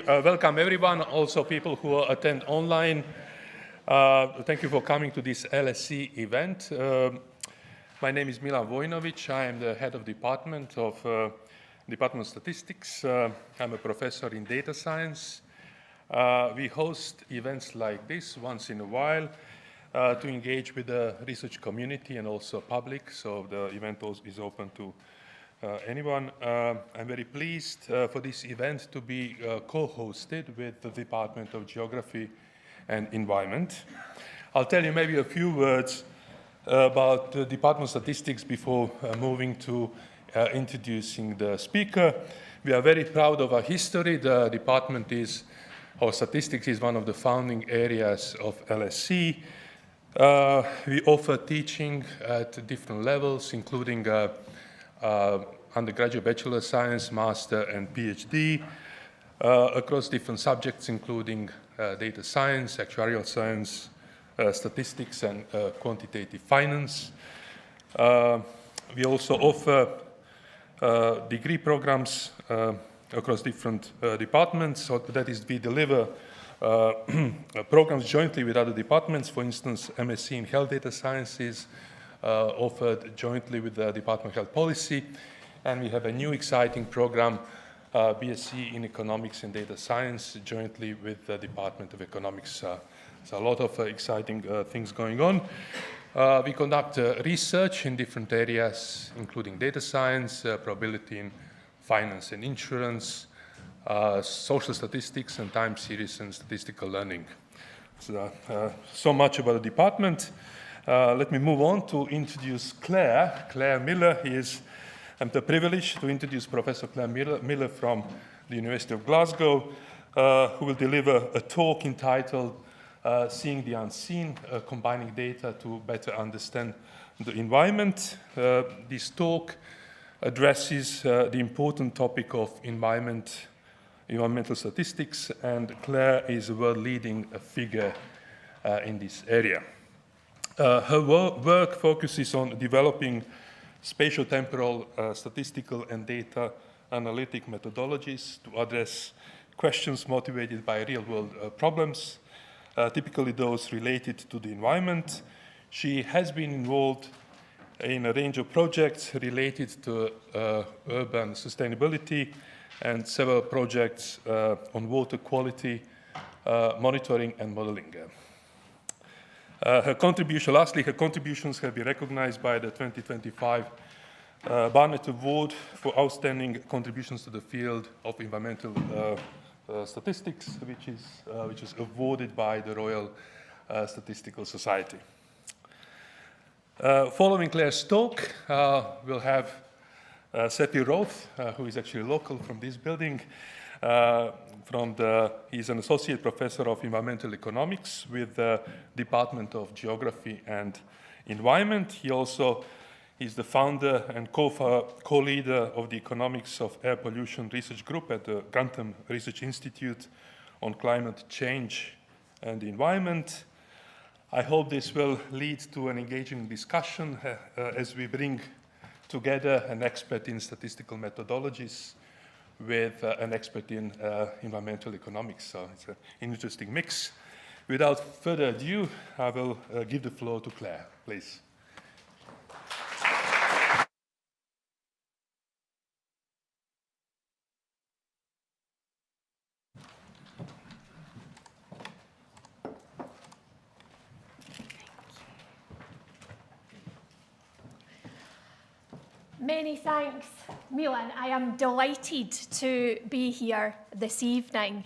Welcome everyone, also people who attend online. Thank you for coming to this LSE event. My name is Milan Vojnović. I am the head of Department of Statistics. I'm a professor in data science. We host events like this once in a while to engage with the research community and also public, so the event is open to anyone. I'm very pleased for this event to be co-hosted with the Department of Geography and Environment. I'll tell you maybe a few words about the Department of Statistics before moving to introducing the speaker. We are very proud of our history. The department or statistics is one of the founding areas of LSE. We offer teaching at different levels, including undergraduate bachelor of science, master, and PhD across different subjects, including data science, actuarial science, statistics, and quantitative finance. We also offer degree programs across different departments. So that is, we deliver programs jointly with other departments. For instance, MSc in Health Data Sciences offered jointly with the Department of Health Policy. And we have a new exciting program, BSc in Economics and Data Science, jointly with the Department of Economics. So a lot of exciting things going on. We conduct research in different areas, including data science, probability in finance and insurance, social statistics, and time series and statistical learning. So much about the department. Let me move on to introduce Claire Miller. I'm the privilege to introduce Professor Claire Miller from the University of Glasgow, who will deliver a talk entitled Seeing the Unseen, Combining Data to Better Understand the Environment. This talk addresses the important topic of environmental statistics, and Claire is a world-leading figure in this area. Her work focuses on developing spatial-temporal statistical and data analytic methodologies to address questions motivated by real-world problems, typically those related to the environment. She has been involved in a range of projects related to urban sustainability and several projects on water quality, monitoring, and modeling. Her contributions have been recognized by the 2025 Barnett Award for Outstanding Contributions to the Field of Environmental Statistics, which is awarded by the Royal Statistical Society. Following Claire's talk, we'll have Seti Roth, who is actually local from this building. He's an associate professor of environmental economics with the Department of Geography and Environment. He also is the founder and co-leader of the Economics of Air Pollution Research Group at the Grantham Research Institute on Climate Change and the Environment. I hope this will lead to an engaging discussion as we bring together an expert in statistical methodologies with an expert in environmental economics. So it's an interesting mix. Without further ado, I will give the floor to Claire, please. Many thanks, Milan. I am delighted to be here this evening.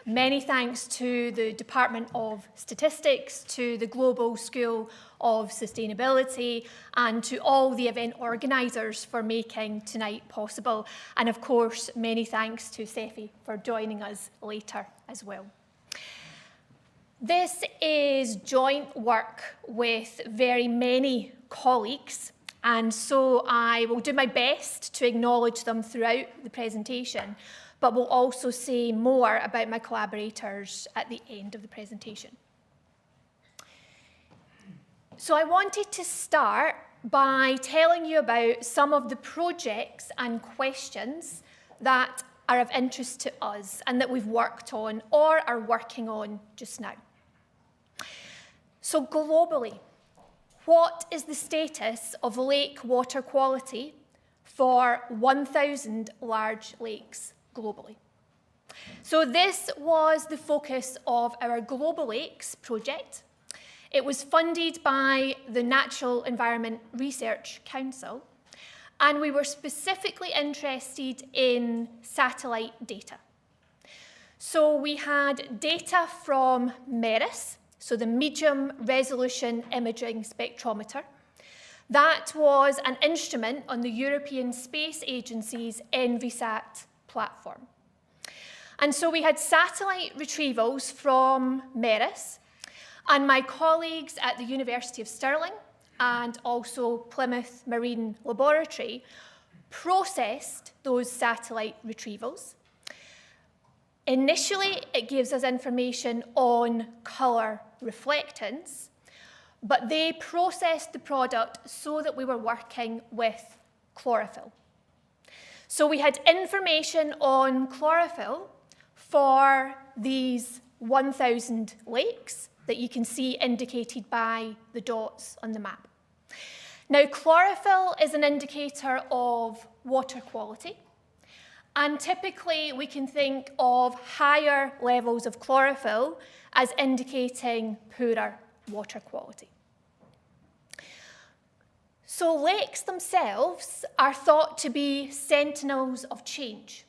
Many thanks to the Department of Statistics, to the Global School of Sustainability, and to all the event organisers for making tonight possible. And of course, many thanks to Sefi for joining us later as well. This is joint work with very many colleagues, and so I will do my best to acknowledge them throughout the presentation, but will also say more about my collaborators at the end of the presentation. So I wanted to start by telling you about some of the projects and questions that are of interest to us and that we've worked on or are working on just now. So globally, what is the status of lake water quality for 1,000 large lakes globally? So this was the focus of our Global Lakes project. It was funded by the Natural Environment Research Council, and we were specifically interested in satellite data. So we had data from MERIS, so the Medium Resolution Imaging Spectrometer. That was an instrument on the European Space Agency's ENVISAT platform. And so we had satellite retrievals from MERIS, and my colleagues at the University of Stirling and also Plymouth Marine Laboratory processed those satellite retrievals. Initially, it gives us information on colour reflectance, but they processed the product so that we were working with chlorophyll. So we had information on chlorophyll for these 1,000 lakes that you can see indicated by the dots on the map. Now, chlorophyll is an indicator of water quality, and typically we can think of higher levels of chlorophyll as indicating poorer water quality. So lakes themselves are thought to be sentinels of change.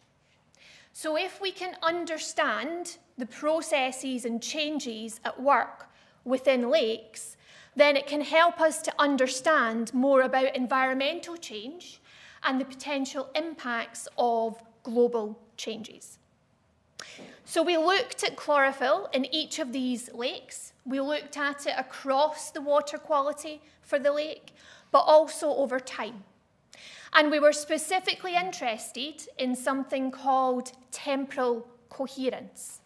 So if we can understand the processes and changes at work within lakes, then it can help us to understand more about environmental change and the potential impacts of global changes. So we looked at chlorophyll in each of these lakes. We looked at it across the water quality for the lake, but also over time. And we were specifically interested in something called temporal coherence.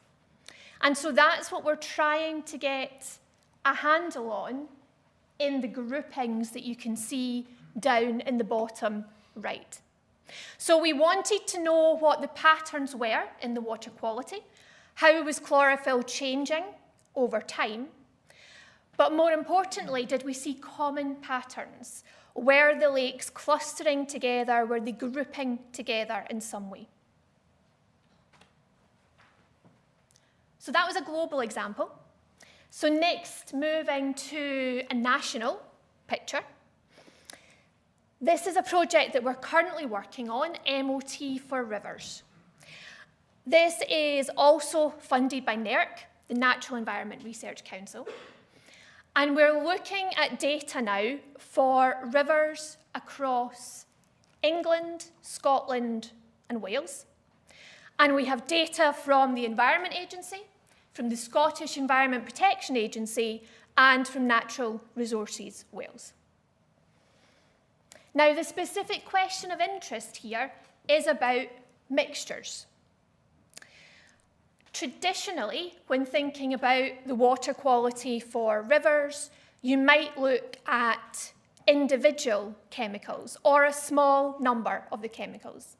And so that's what we're trying to get a handle on in the groupings that you can see down in the bottom right. So we wanted to know what the patterns were in the water quality, how was chlorophyll changing over time, but more importantly, did we see common patterns? Were the lakes clustering together? Were they grouping together in some way? So that was a global example. So next, moving to a national picture. This is a project that we're currently working on, MOT for Rivers. This is also funded by NERC, the Natural Environment Research Council. And we're looking at data now for rivers across England, Scotland, and Wales. And we have data from the Environment Agency, from the Scottish Environment Protection Agency, and from Natural Resources Wales. Now, the specific question of interest here is about mixtures. Traditionally, when thinking about the water quality for rivers, you might look at individual chemicals or a small number of the chemicals.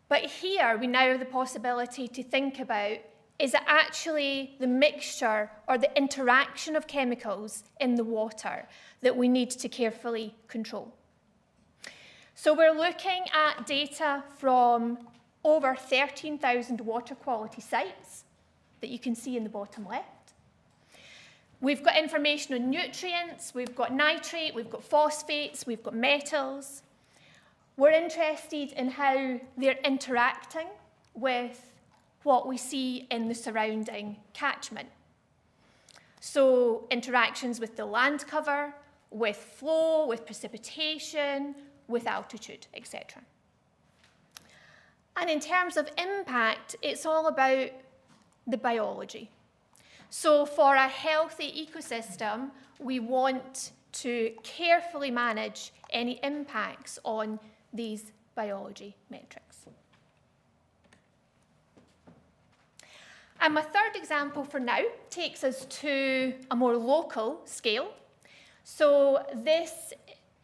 But here, we now have the possibility to think about, is it actually the mixture or the interaction of chemicals in the water that we need to carefully control? So we're looking at data from over 13,000 water quality sites that you can see in the bottom left. We've got information on nutrients, we've got nitrate, we've got phosphates, we've got metals. We're interested in how they're interacting with what we see in the surrounding catchment. So interactions with the land cover, with flow, with precipitation, with altitude, etc. And in terms of impact, it's all about the biology. So for a healthy ecosystem, we want to carefully manage any impacts on these biology metrics. And my third example for now takes us to a more local scale. So this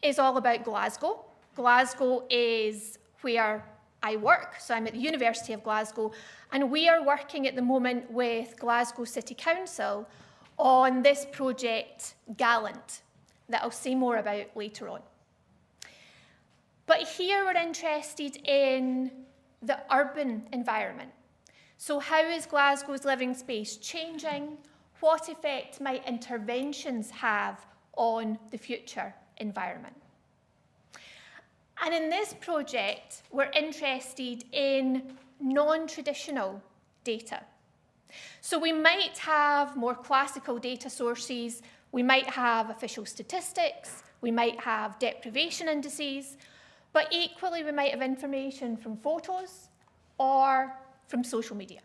is all about Glasgow. Glasgow is where I work. So I'm at the University of Glasgow, and we are working at the moment with Glasgow City Council on this project, Gallant, that I'll say more about later on. But here we're interested in the urban environment. So how is Glasgow's living space changing? What effect might interventions have on the future environment? And in this project, we're interested in non-traditional data. So we might have more classical data sources, we might have official statistics, we might have deprivation indices, but equally we might have information from photos or from social media.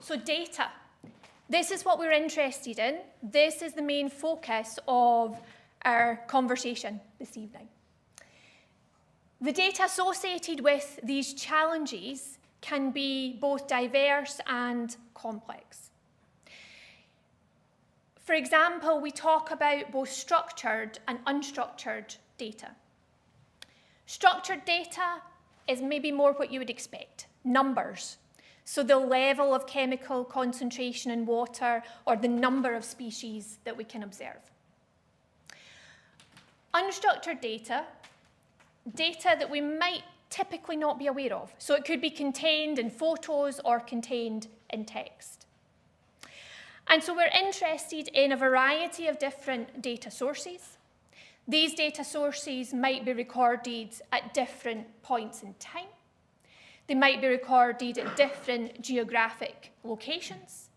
So data. This is what we're interested in. This is the main focus of our conversation this evening. The data associated with these challenges can be both diverse and complex. For example, we talk about both structured and unstructured data. Structured data is maybe more what you would expect, numbers. So the level of chemical concentration in water or the number of species that we can observe. Unstructured data, data that we might typically not be aware of. So it could be contained in photos or contained in text. And so we're interested in a variety of different data sources. These data sources might be recorded at different points in time. They might be recorded at different geographic locations.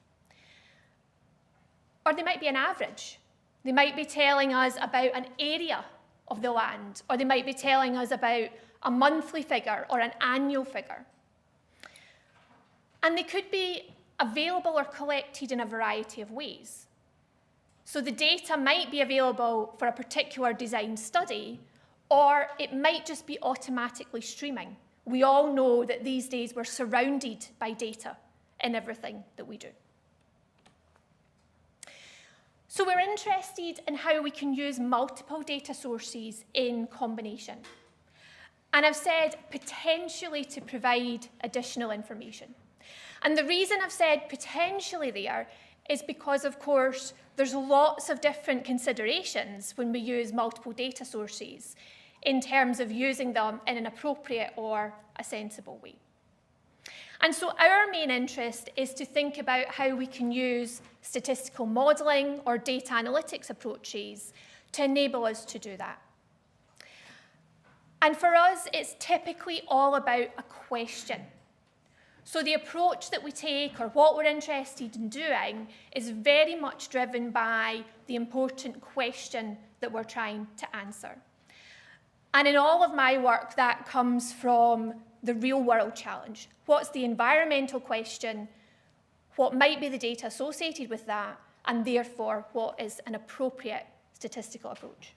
Or they might be an average. They might be telling us about an area of the land, or they might be telling us about a monthly figure or an annual figure. And they could be available or collected in a variety of ways. So the data might be available for a particular design study, or it might just be automatically streaming. We all know that these days we're surrounded by data in everything that we do. So we're interested in how we can use multiple data sources in combination. And I've said potentially to provide additional information. And the reason I've said potentially there is because, of course, there's lots of different considerations when we use multiple data sources in terms of using them in an appropriate or a sensible way. And so our main interest is to think about how we can use statistical modelling or data analytics approaches to enable us to do that. And for us, it's typically all about a question. So the approach that we take or what we're interested in doing is very much driven by the important question that we're trying to answer. And in all of my work, that comes from the real world challenge. What's the environmental question? What might be the data associated with that? And therefore, what is an appropriate statistical approach?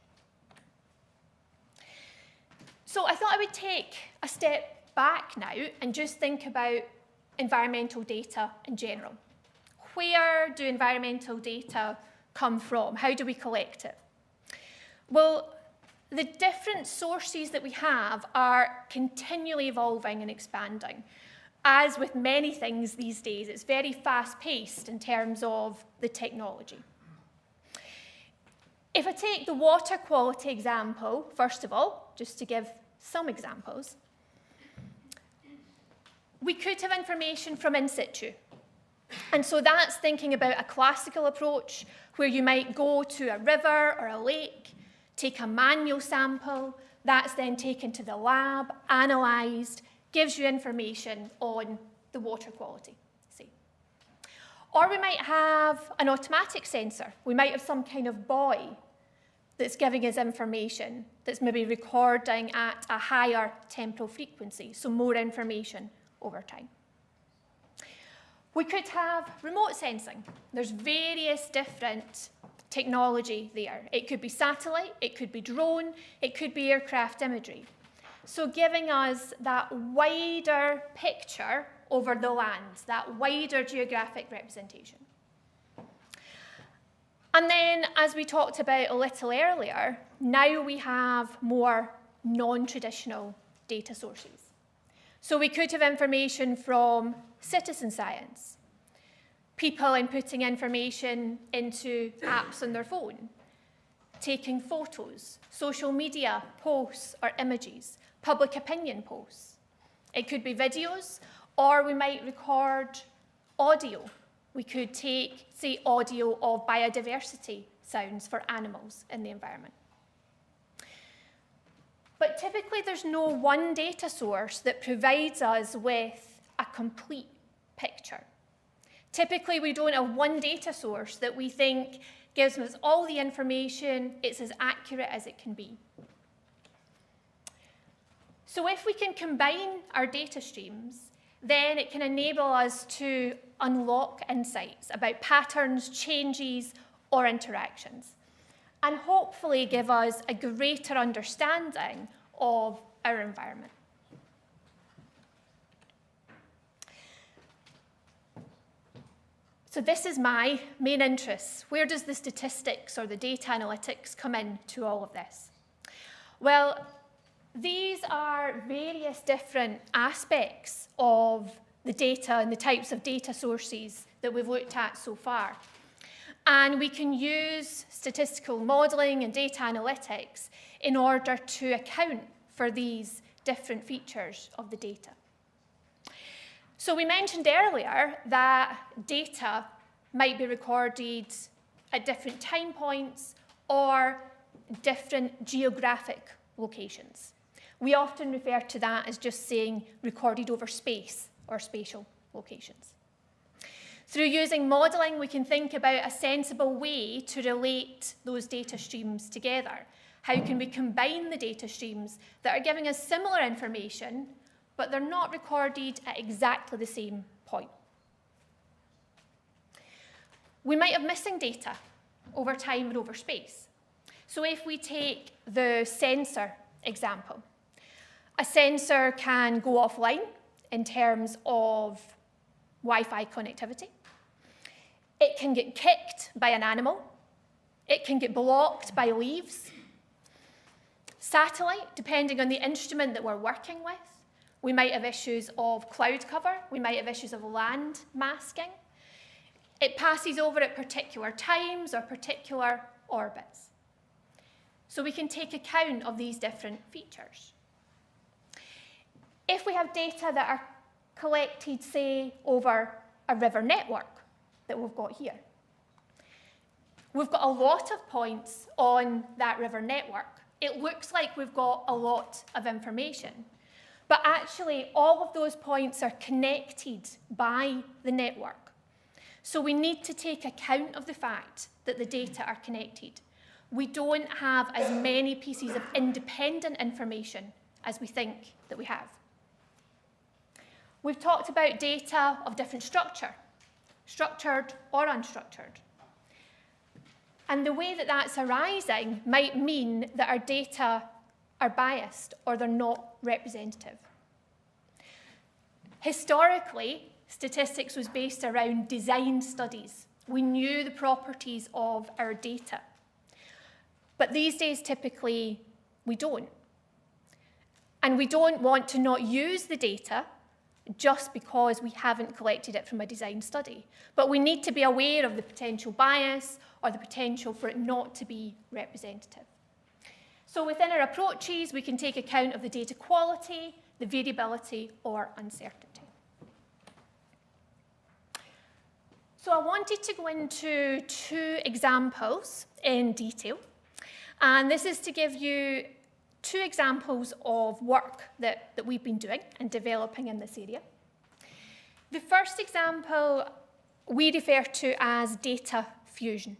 So I thought I would take a step back now and just think about environmental data in general. Where do environmental data come from? How do we collect it? Well, the different sources that we have are continually evolving and expanding. As with many things these days, it's very fast-paced in terms of the technology. If I take the water quality example, first of all, just to give some examples, we could have information from in situ. And so that's thinking about a classical approach where you might go to a river or a lake, take a manual sample, that's then taken to the lab, analysed, gives you information on the water quality, say. Or we might have an automatic sensor. We might have some kind of buoy that's giving us information, that's maybe recording at a higher temporal frequency, so more information over time. We could have remote sensing. There's various different technology there. It could be satellite, it could be drone, it could be aircraft imagery. So giving us that wider picture over the land, that wider geographic representation. And then, as we talked about a little earlier, now we have more non-traditional data sources. So we could have information from citizen science, people inputting information into apps on their phone, taking photos, social media posts or images, public opinion posts. It could be videos, or we might record audio. We could take, say, audio of biodiversity sounds for animals in the environment. But typically there's no one data source that provides us with a complete picture. Typically we don't have one data source that we think gives us all the information, it's as accurate as it can be. So if we can combine our data streams, then it can enable us to unlock insights about patterns, changes, or interactions, and hopefully give us a greater understanding of our environment. So this is my main interest. Where does the statistics or the data analytics come into all of this? Well, these are various different aspects of the data and the types of data sources that we've looked at so far. And we can use statistical modelling and data analytics in order to account for these different features of the data. So we mentioned earlier that data might be recorded at different time points or different geographic locations. We often refer to that as just saying recorded over space or spatial locations. Through using modelling, we can think about a sensible way to relate those data streams together. How can we combine the data streams that are giving us similar information, but they're not recorded at exactly the same point? We might have missing data over time and over space. So if we take the sensor example, a sensor can go offline in terms of Wi-Fi connectivity. It can get kicked by an animal. It can get blocked by leaves. Satellite, depending on the instrument that we're working with, we might have issues of cloud cover. We might have issues of land masking. It passes over at particular times or particular orbits. So we can take account of these different features. If we have data that are collected, say, over a river network that we've got here, we've got a lot of points on that river network. It looks like we've got a lot of information, but actually all of those points are connected by the network. So we need to take account of the fact that the data are connected. We don't have as many pieces of independent information as we think that we have. We've talked about data of different structure, structured or unstructured. And the way that that's arising might mean that our data are biased or they're not representative. Historically, statistics was based around design studies. We knew the properties of our data. But these days, typically, we don't. And we don't want to not use the data just because we haven't collected it from a design study. But we need to be aware of the potential bias or the potential for it not to be representative. So within our approaches, we can take account of the data quality, the variability, or uncertainty. So I wanted to go into 2 examples in detail. And this is to give you 2 examples of work that we've been doing and developing in this area. The first example we refer to as data fusion.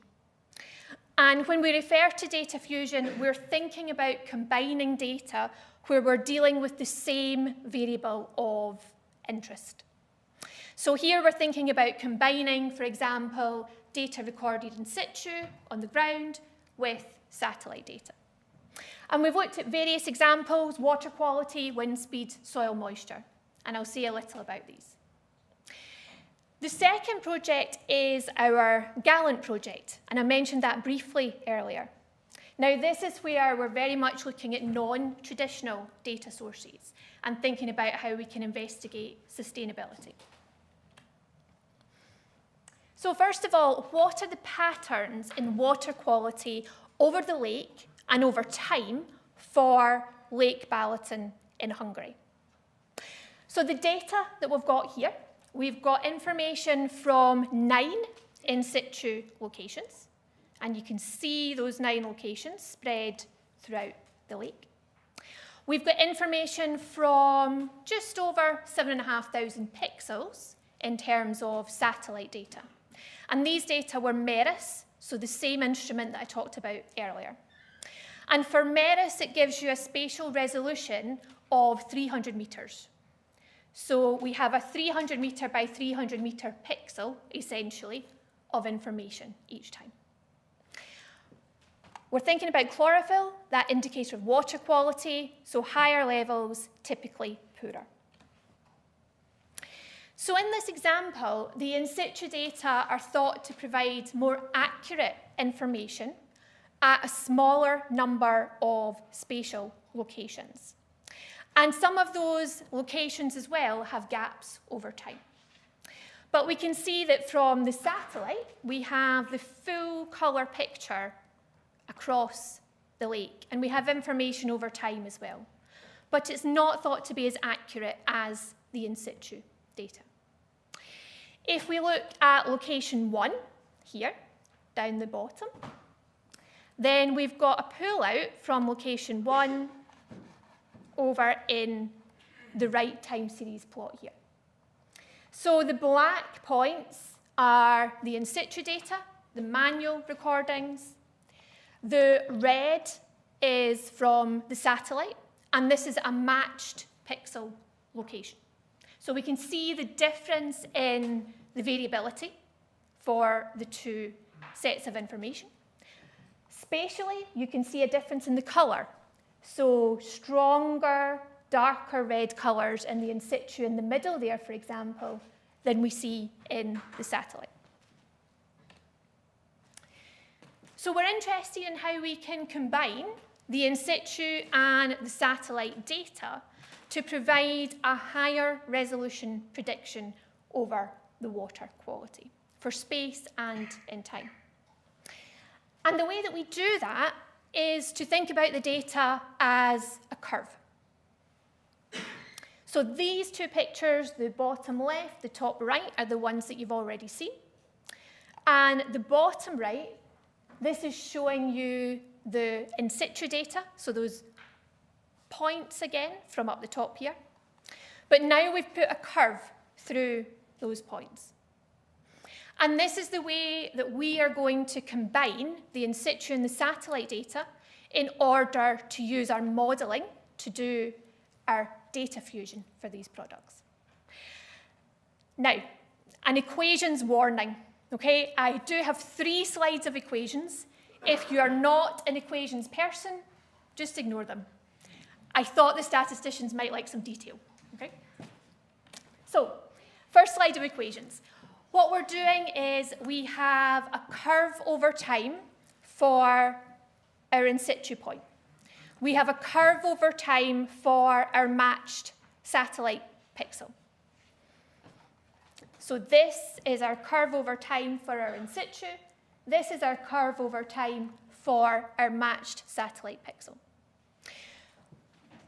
And when we refer to data fusion, we're thinking about combining data where we're dealing with the same variable of interest. So here we're thinking about combining, for example, data recorded in situ on the ground with satellite data. And we've looked at various examples: water quality, wind speed, soil moisture. And I'll say a little about these. The second project is our Gallant project, and I mentioned that briefly earlier. Now, this is where we're very much looking at non-traditional data sources and thinking about how we can investigate sustainability. So first of all, what are the patterns in water quality over the lake and over time for Lake Balaton in Hungary? So the data that we've got here, we've got information from 9 in situ locations. And you can see those 9 locations spread throughout the lake. We've got information from just over 7,500 pixels in terms of satellite data. And these data were MERIS, so the same instrument that I talked about earlier. And for MERIS, it gives you a spatial resolution of 300 meters. So we have a 300 meter by 300 meter pixel, essentially, of information each time. We're thinking about chlorophyll, that indicator of water quality, so higher levels, typically poorer. So in this example, the in situ data are thought to provide more accurate information at a smaller number of spatial locations. And some of those locations as well have gaps over time. But we can see that from the satellite, we have the full colour picture across the lake, and we have information over time as well. But it's not thought to be as accurate as the in situ data. If we look at location 1 here, down the bottom, then we've got a pull out from location 1 over in the right time series plot here. So the black points are the in situ data, the manual recordings. The red is from the satellite, and this is a matched pixel location. So we can see the difference in the variability for the 2 sets of information. Spatially, you can see a difference in the colour. So stronger, darker red colours in the in situ in the middle there, for example, than we see in the satellite. So we're interested in how we can combine the in situ and the satellite data to provide a higher resolution prediction over the water quality for space and in time. And the way that we do that is to think about the data as a curve. So these 2 pictures, the bottom left, the top right, are the ones that you've already seen. And the bottom right, this is showing you the in situ data, so those points again from up the top here. But now we've put a curve through those points. And this is the way that we are going to combine the in situ and the satellite data in order to use our modelling to do our data fusion for these products. Now, an equations warning. Okay, I do have 3 slides of equations. If you are not an equations person, just ignore them. I thought the statisticians might like some detail. Okay? So, first slide of equations. What we're doing is we have a curve over time for our in situ point. We have a curve over time for our matched satellite pixel. So this is our curve over time for our in situ. This is our curve over time for our matched satellite pixel.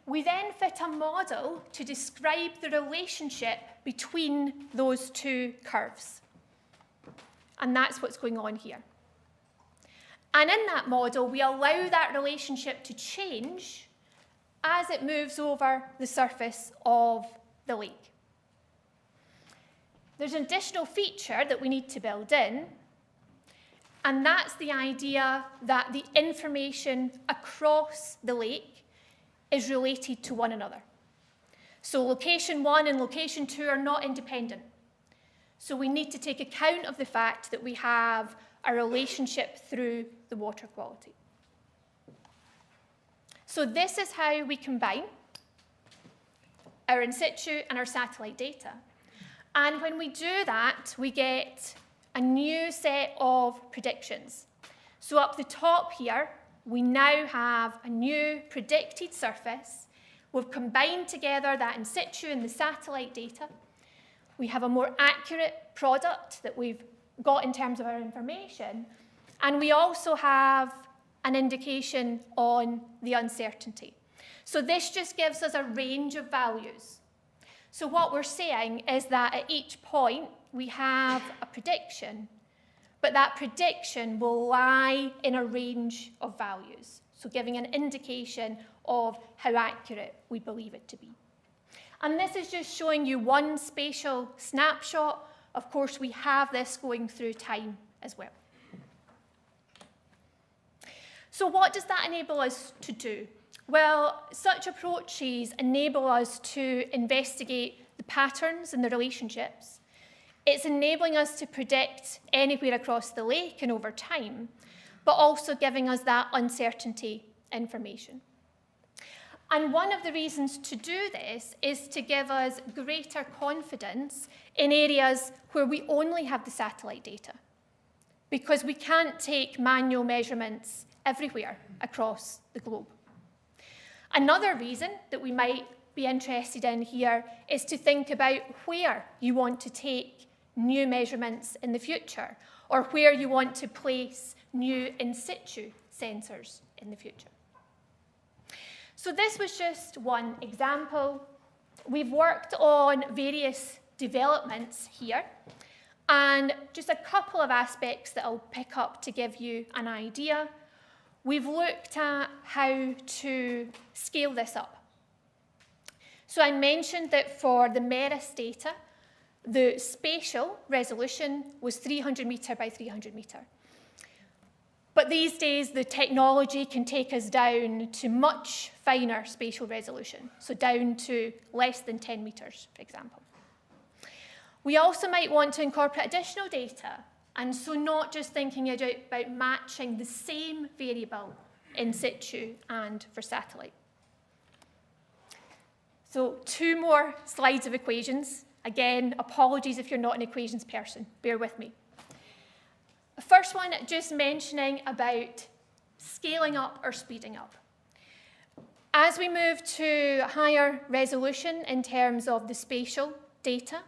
We then fit a model to describe the relationship between those 2 curves. And that's what's going on here. And in that model, we allow that relationship to change as it moves over the surface of the lake. There's an additional feature that we need to build in, and that's the idea that the information across the lake is related to one another. So location 1 and location 2 are not independent. So we need to take account of the fact that we have a relationship through the water quality. So this is how we combine our in situ and our satellite data. And when we do that, we get a new set of predictions. So up the top here, we now have a new predicted surface. We've combined together that in situ and the satellite data. We have a more accurate product that we've got in terms of our information. And we also have an indication on the uncertainty. So this just gives us a range of values. So what we're saying is that at each point, we have a prediction, but that prediction will lie in a range of values, so giving an indication of how accurate we believe it to be. And this is just showing you one spatial snapshot. Of course, we have this going through time as well. So what does that enable us to do? Well, such approaches enable us to investigate the patterns and the relationships. It's enabling us to predict anywhere across the lake and over time, but also giving us that uncertainty information. And one of the reasons to do this is to give us greater confidence in areas where we only have the satellite data, because we can't take manual measurements everywhere across the globe. Another reason that we might be interested in here is to think about where you want to take new measurements in the future, or where you want to place new in situ sensors in the future. So this was just one example. We've worked on various developments here, and just a couple of aspects that I'll pick up to give you an idea. We've looked at how to scale this up. So I mentioned that for the MERIS data, the spatial resolution was 300 metre by 300 metre. But these days, the technology can take us down to much finer spatial resolution, so down to less than 10 metres, for example. We also might want to incorporate additional data, and so not just thinking about matching the same variable in situ and for satellite. So 2 more slides of equations. Again, apologies if you're not an equations person, bear with me. The first one, just mentioning about scaling up or speeding up. As we move to higher resolution in terms of the spatial data,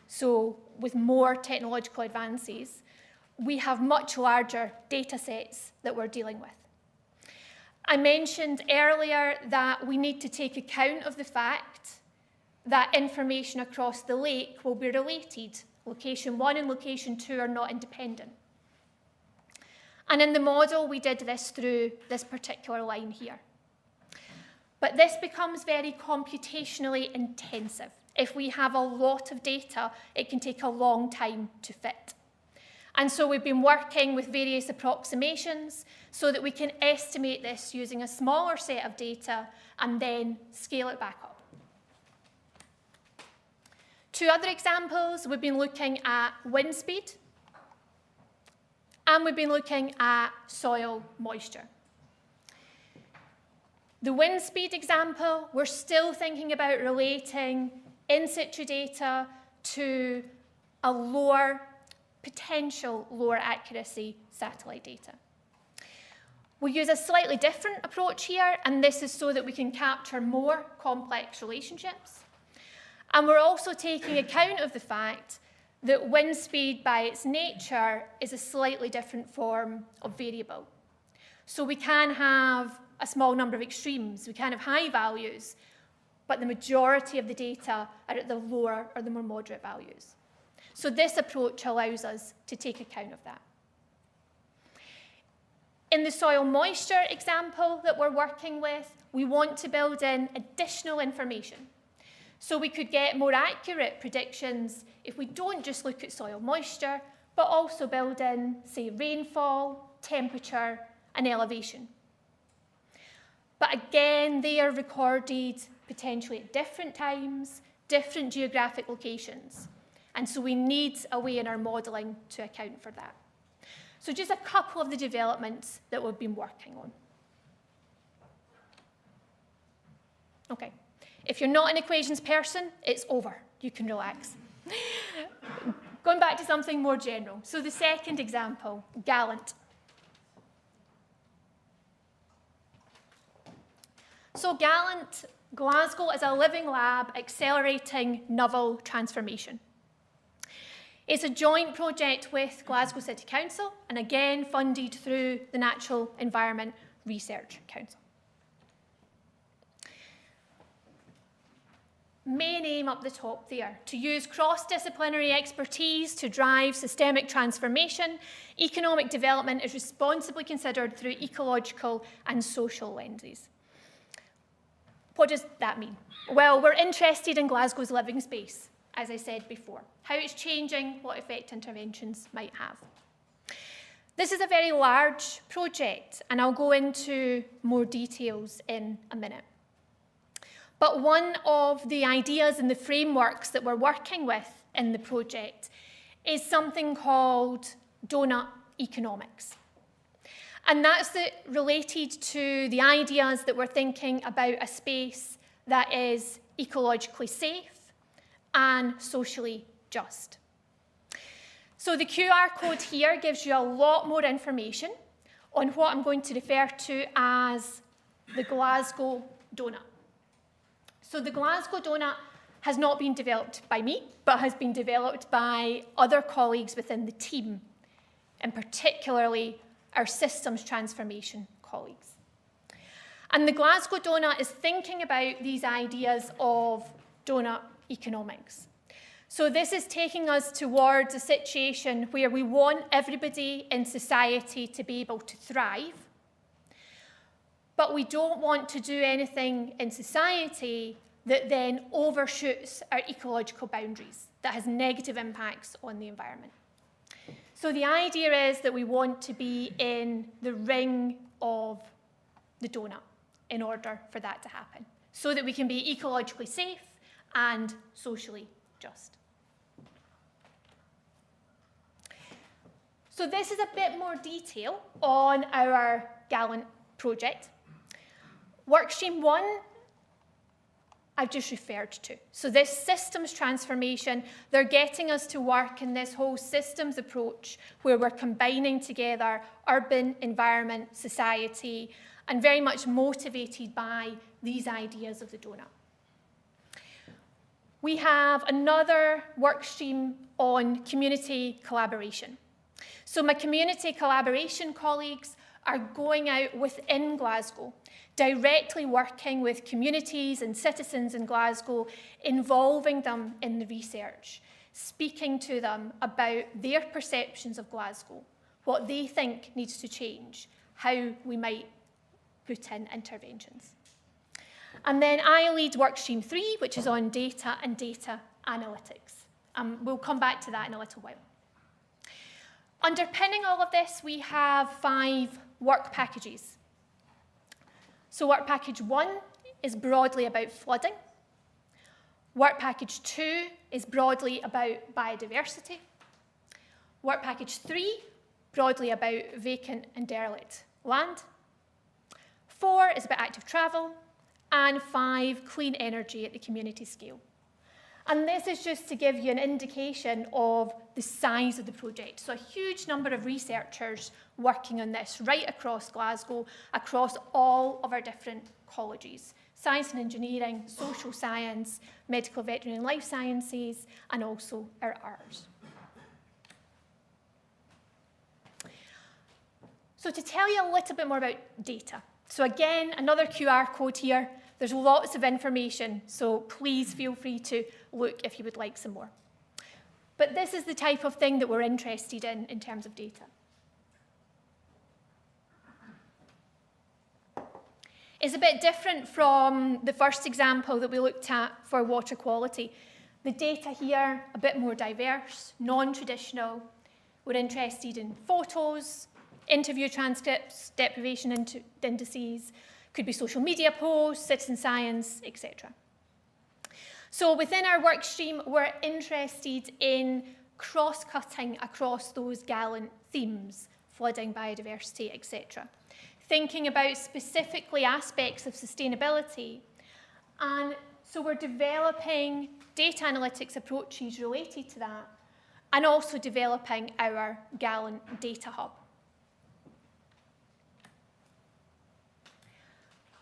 so with more technological advances, we have much larger data sets that we're dealing with. I mentioned earlier that we need to take account of the fact that information across the lake will be related. Location 1 and location 2 are not independent. And in the model, we did this through this particular line here. But this becomes very computationally intensive. If we have a lot of data, it can take a long time to fit. And so we've been working with various approximations so that we can estimate this using a smaller set of data and then scale it back up. 2 other examples, we've been looking at wind speed, and we've been looking at soil moisture. The wind speed example, we're still thinking about relating in situ data to a lower, potential lower accuracy satellite data. We use a slightly different approach here, and this is so that we can capture more complex relationships. And we're also taking account of the fact that wind speed by its nature is a slightly different form of variable. So we can have a small number of extremes, we can have high values, but the majority of the data are at the lower or the more moderate values. So this approach allows us to take account of that. In the soil moisture example that we're working with, we want to build in additional information. So we could get more accurate predictions if we don't just look at soil moisture, but also build in, say, rainfall, temperature, and elevation. But again, they are recorded potentially at different times, different geographic locations. And so we need a way in our modelling to account for that. So just a couple of the developments that we've been working on. Okay. If you're not an equations person, it's over. You can relax. Going back to something more general. So the second example, Gallant. So Gallant, Glasgow is a living lab accelerating novel transformation. It's a joint project with Glasgow City Council and again funded through the Natural Environment Research Council. Main aim up the top there, to use cross-disciplinary expertise to drive systemic transformation. Economic development is responsibly considered through ecological and social lenses. What does that mean? Well, we're interested in Glasgow's living space, as I said before, how it's changing, what effect interventions might have. This is a very large project, and I'll go into more details in a minute. But one of the ideas and the frameworks that we're working with in the project is something called donut economics. And that's related to the ideas that we're thinking about a space that is ecologically safe and socially just. So the QR code here gives you a lot more information on what I'm going to refer to as the Glasgow donut. So the Glasgow donut has not been developed by me, but has been developed by other colleagues within the team, and particularly our systems transformation colleagues. And the Glasgow donut is thinking about these ideas of donut economics. So this is taking us towards a situation where we want everybody in society to be able to thrive, but we don't want to do anything in society that then overshoots our ecological boundaries, that has negative impacts on the environment. So the idea is that we want to be in the ring of the donut in order for that to happen, so that we can be ecologically safe and socially just. So this is a bit more detail on our Gallant project. Workstream 1, I've just referred to. So this systems transformation, they're getting us to work in this whole systems approach where we're combining together urban, environment, society, and very much motivated by these ideas of the donut. We have another workstream on community collaboration. So my community collaboration colleagues are going out within Glasgow, directly working with communities and citizens in Glasgow, involving them in the research, speaking to them about their perceptions of Glasgow, what they think needs to change, how we might put in interventions. And then I lead Workstream 3, which is on data and data analytics. We'll come back to that in a little while. Underpinning all of this, we have 5 work packages. So work package 1 is broadly about flooding. Work package 2 is broadly about biodiversity. Work package 3, broadly about vacant and derelict land. 4 is about active travel. And 5, clean energy at the community scale. And this is just to give you an indication of the size of the project. So a huge number of researchers working on this right across Glasgow, across all of our different colleges. Science and engineering, social science, medical, veterinary and life sciences, and also our arts. So to tell you a little bit more about data. So again, another QR code here. There's lots of information, so please feel free to look if you would like some more. But this is the type of thing that we're interested in terms of data. It's a bit different from the first example that we looked at for water quality. The data here, a bit more diverse, non-traditional. We're interested in photos, interview transcripts, deprivation indices, could be social media posts, citizen science, etc. So within our work stream, we're interested in cross-cutting across those Gallant themes, flooding, biodiversity, etc. Thinking about specifically aspects of sustainability. And so we're developing data analytics approaches related to that and also developing our Gallant Data Hub.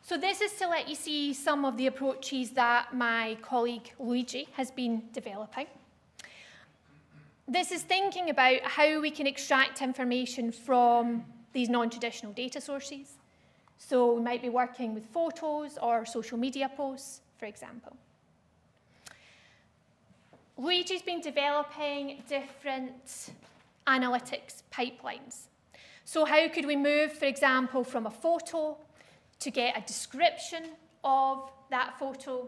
So this is to let you see some of the approaches that my colleague Luigi has been developing. This is thinking about how we can extract information from these non-traditional data sources. So we might be working with photos or social media posts, for example. Luigi's been developing different analytics pipelines. So how could we move, for example, from a photo to get a description of that photo,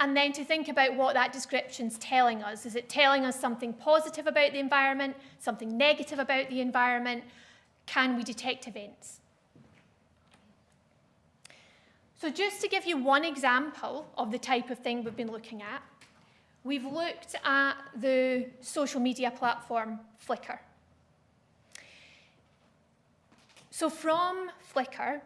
and then to think about what that description's telling us. Is it telling us something positive about the environment, something negative about the environment? Can we detect events? So just to give you one example of the type of thing we've been looking at, we've looked at the social media platform Flickr. So from Flickr,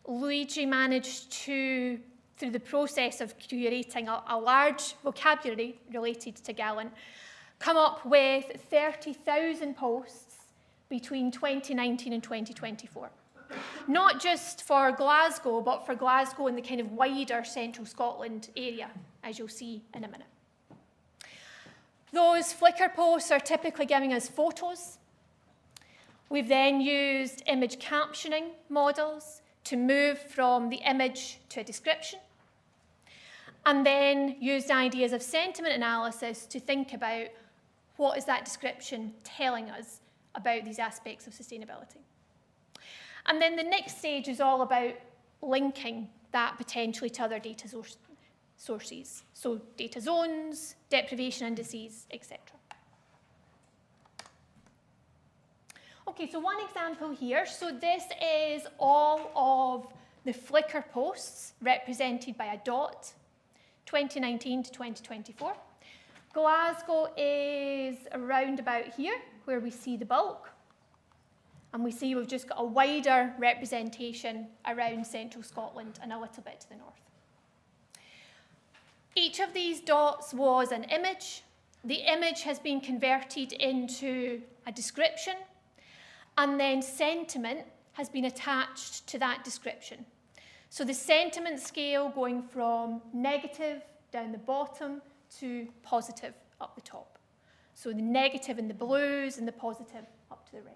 Luigi managed to, through the process of curating a large vocabulary related to Gallant, come up with 30,000 posts between 2019 and 2024. Not just for Glasgow, but for Glasgow and the kind of wider central Scotland area, as you'll see in a minute. Those Flickr posts are typically giving us photos. We've then used image captioning models to move from the image to a description, and then used ideas of sentiment analysis to think about what is that description telling us about these aspects of sustainability. And then the next stage is all about linking that potentially to other data sources, so data zones, deprivation indices, etc. Okay, so one example here. So this is all of the Flickr posts represented by a dot, 2019 to 2024. Glasgow is around about here, where we see the bulk. And we see we've just got a wider representation around central Scotland and a little bit to the north. Each of these dots was an image. The image has been converted into a description, and then sentiment has been attached to that description. So the sentiment scale going from negative down the bottom to positive up the top. So the negative in the blues and the positive up to the red.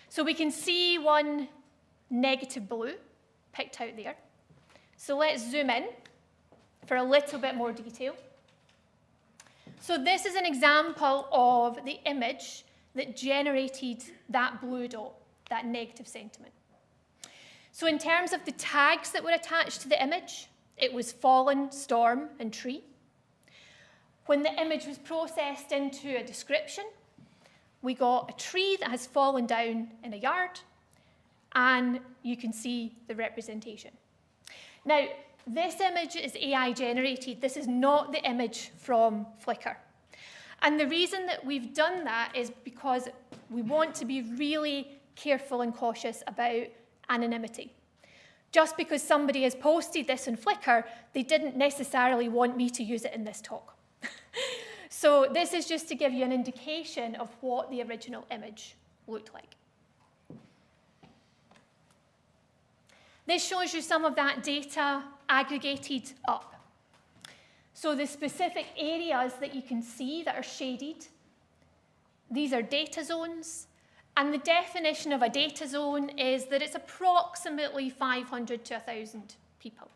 So we can see one negative blue picked out there. So let's zoom in for a little bit more detail. So this is an example of the image that generated that blue dot, that negative sentiment. So in terms of the tags that were attached to the image, it was fallen, storm, and tree. When the image was processed into a description, we got a tree that has fallen down in a yard, and you can see the representation. Now, this image is AI generated. This is not the image from Flickr. And the reason that we've done that is because we want to be really careful and cautious about anonymity. Just because somebody has posted this on Flickr, they didn't necessarily want me to use it in this talk. So this is just to give you an indication of what the original image looked like. This shows you some of that data aggregated up. So the specific areas that you can see that are shaded, these are data zones. And the definition of a data zone is that it's approximately 500 to 1,000 people.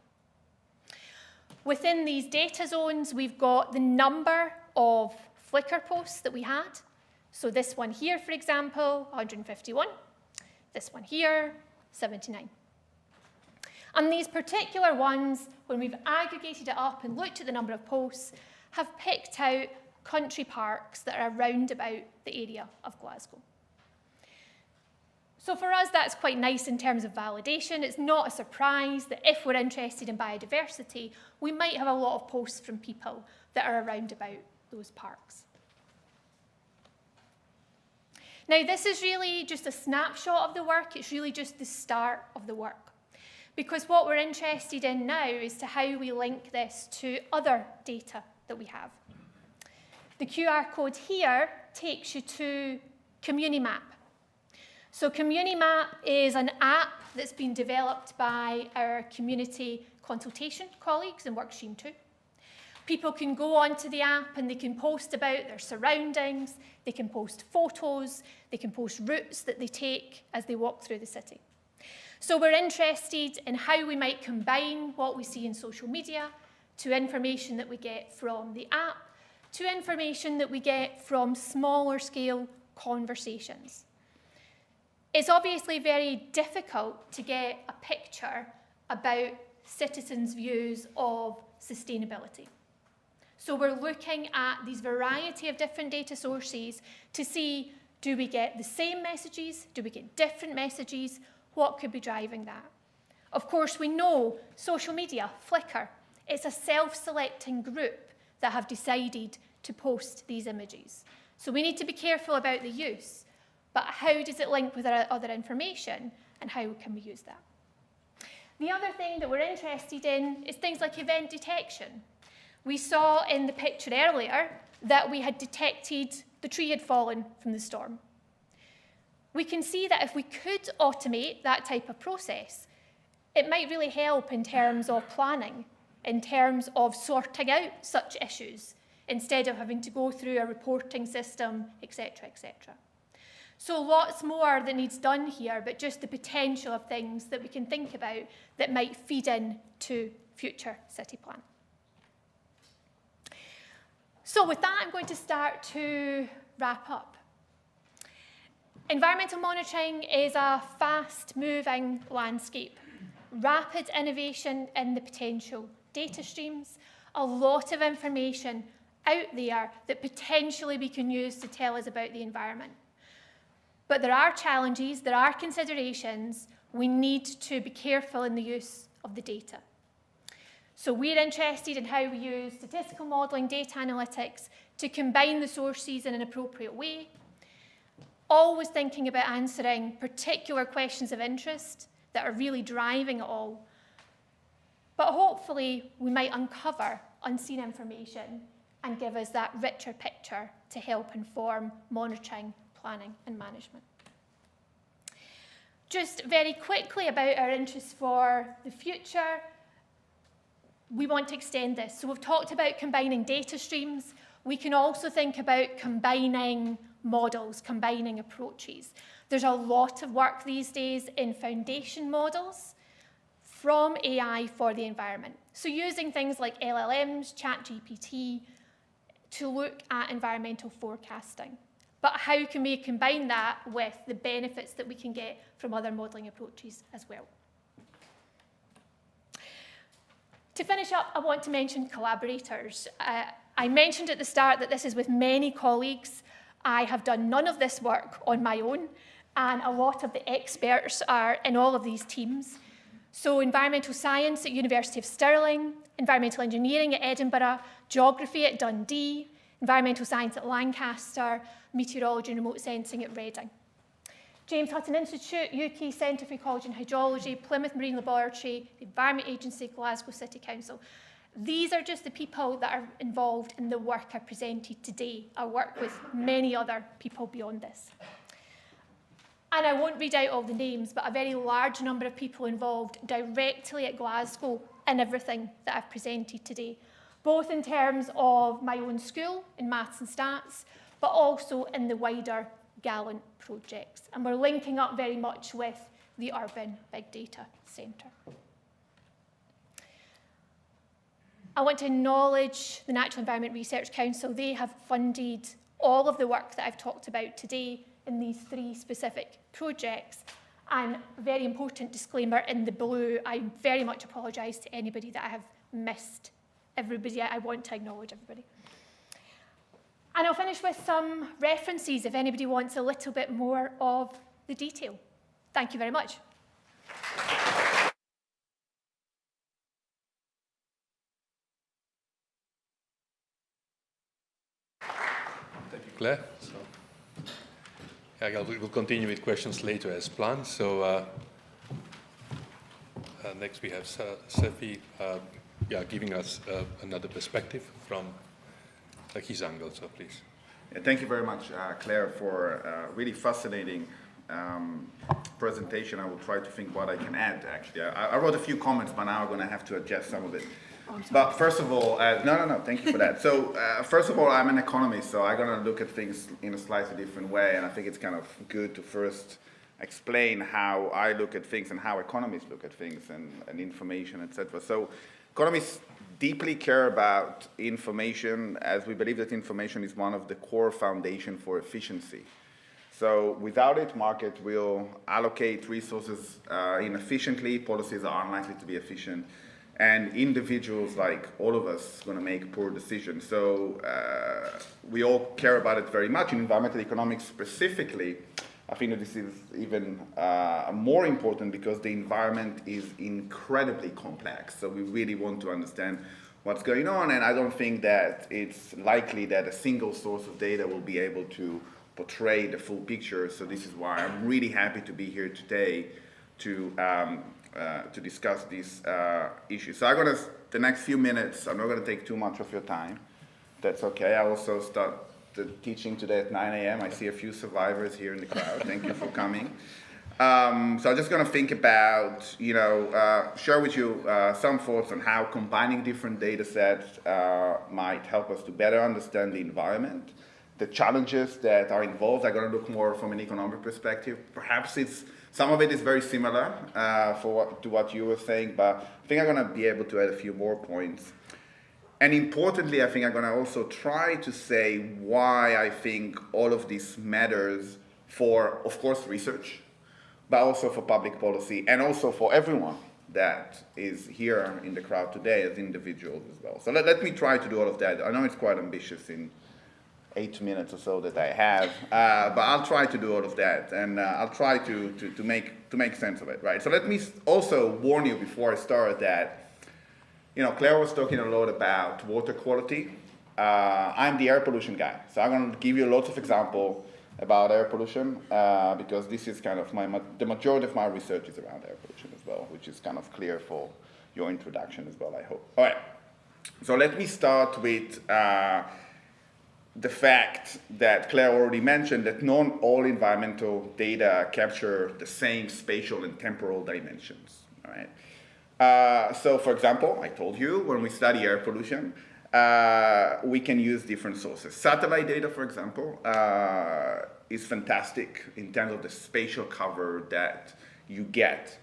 Within these data zones, we've got the number of Flickr posts that we had. So this one here, for example, 151. This one here, 79. And these particular ones, when we've aggregated it up and looked at the number of posts, have picked out country parks that are around about the area of Glasgow. So for us, that's quite nice in terms of validation. It's not a surprise that if we're interested in biodiversity, we might have a lot of posts from people that are around about those parks. Now, this is really just a snapshot of the work. It's really just the start of the work. Because what we're interested in now is to how we link this to other data that we have. The QR code here takes you to CommuniMap. So CommuniMap is an app that's been developed by our community consultation colleagues in Workstream 2. People can go onto the app and they can post about their surroundings, they can post photos, they can post routes that they take as they walk through the city. So we're interested in how we might combine what we see in social media to information that we get from the app, to information that we get from smaller scale conversations. It's obviously very difficult to get a picture about citizens' views of sustainability. So we're looking at these variety of different data sources to see, do we get the same messages? Do we get different messages? What could be driving that? Of course, we know social media, Flickr, it's a self-selecting group that have decided to post these images. So we need to be careful about the use, but how does it link with our other information and how can we use that? The other thing that we're interested in is things like event detection. We saw in the picture earlier that we had detected the tree had fallen from the storm. We can see that if we could automate that type of process, it might really help in terms of planning, in terms of sorting out such issues, instead of having to go through a reporting system, etc., etc. So lots more that needs done here, but just the potential of things that we can think about that might feed in to future city plan. So with that, I'm going to start to wrap up. Environmental monitoring is a fast-moving landscape. Rapid innovation in the potential data streams, a lot of information out there that potentially we can use to tell us about the environment. But there are challenges, there are considerations. We need to be careful in the use of the data. So we're interested in how we use statistical modelling, data analytics to combine the sources in an appropriate way, always thinking about answering particular questions of interest that are really driving it all. But hopefully we might uncover unseen information and give us that richer picture to help inform monitoring, planning and management. Just very quickly about our interests for the future. We want to extend this. So we've talked about combining data streams. We can also think about combining models, combining approaches. There's a lot of work these days in foundation models from AI for the environment. So using things like LLMs, ChatGPT, to look at environmental forecasting. But how can we combine that with the benefits that we can get from other modelling approaches as well? To finish up, I want to mention collaborators. I mentioned at the start that this is with many colleagues. I have done none of this work on my own, and a lot of the experts are in all of these teams. So environmental science at University of Stirling, environmental engineering at Edinburgh, geography at Dundee, environmental science at Lancaster, meteorology and remote sensing at Reading. James Hutton Institute, UK Centre for Ecology and Hydrology, Plymouth Marine Laboratory, the Environment Agency, Glasgow City Council. These are just the people that are involved in the work I presented today. I work with many other people beyond this. And I won't read out all the names, but a very large number of people involved directly at Glasgow in everything that I've presented today, both in terms of my own school in maths and stats, but also in the wider Gallant projects. And we're linking up very much with the Urban Big Data Centre. I want to acknowledge the Natural Environment Research Council. They have funded all of the work that I've talked about today in these 3 specific projects. And very important disclaimer in the blue, I very much apologise to anybody that I have missed. Everybody, I want to acknowledge everybody. And I'll finish with some references if anybody wants a little bit more of the detail. Thank you very much. Thank you, Claire. So, yeah, we'll continue with questions later as planned. So next we have Sefi giving us another perspective from his angle, so please. Yeah, thank you very much, Claire, for a really fascinating presentation. I will try to think what I can add, actually. I wrote a few comments, but now I'm going to have to adjust some of it. But first of all, no, thank you for that. So first of all, I'm an economist, so I'm going to look at things in a slightly different way, and I think it's kind of good to first explain how I look at things and how economists look at things and information, etc. So economists deeply care about information, as we believe that information is one of the core foundation for efficiency. So without it, market will allocate resources inefficiently, policies are unlikely to be efficient, and individuals like all of us are going to make poor decisions. So we all care about it very much. In environmental economics specifically, I think that this is even more important because the environment is incredibly complex. So we really want to understand what's going on, and I don't think that it's likely that a single source of data will be able to portray the full picture. So this is why I'm really happy to be here today to discuss these issues. So the next few minutes, I'm not going to take too much of your time. That's okay. I also start the teaching today at 9 a.m. I see a few survivors here in the crowd. Thank you for coming. So I'm just going to think about, share with you some thoughts on how combining different data sets might help us to better understand the environment, the challenges that are involved. I'm going to look more from an economic perspective. Perhaps some of it is very similar to what you were saying, but I think I'm going to be able to add a few more points. And importantly, I think I'm going to also try to say why I think all of this matters for, of course, research, but also for public policy, and also for everyone that is here in the crowd today as individuals as well. So let me try to do all of that. I know it's quite ambitious in 8 minutes or so that I have, but I'll try to do all of that, and I'll try to make sense of it, right? So let me also warn you before I start that, Claire was talking a lot about water quality. I'm the air pollution guy, so I'm going to give you lots of examples about air pollution because this is kind of the majority of my research is around air pollution as well, which is kind of clear for your introduction as well, I hope. All right, so let me start with the fact that Claire already mentioned that not all environmental data capture the same spatial and temporal dimensions, all right? So for example, I told you when we study air pollution, we can use different sources. Satellite data, for example, is fantastic in terms of the spatial cover that you get.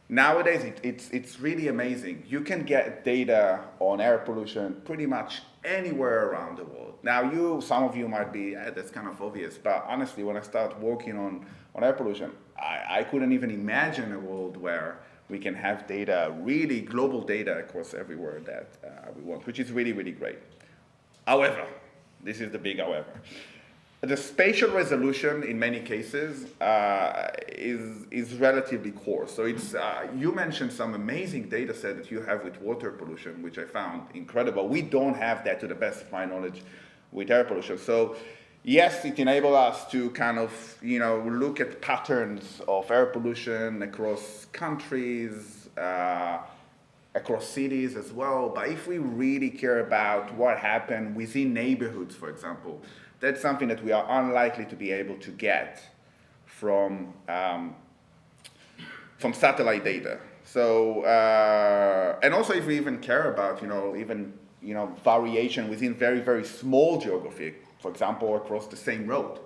Nowadays, it's really amazing. You can get data on air pollution pretty much anywhere around the world. Now, some of you might be, that's kind of obvious, but honestly, when I start working on air pollution, I couldn't even imagine a world where we can have data, really global data across everywhere that we want, which is really, really great. However, this is the big however. The spatial resolution in many cases is relatively coarse. So you mentioned some amazing data set that you have with water pollution, which I found incredible. We don't have that, to the best of my knowledge, with air pollution. So yes, it enables us to kind of, look at patterns of air pollution across countries, across cities as well. But if we really care about what happened within neighborhoods, for example, that's something that we are unlikely to be able to get from satellite data. So, and also if we even care about, variation within very, very small geography, for example, across the same road,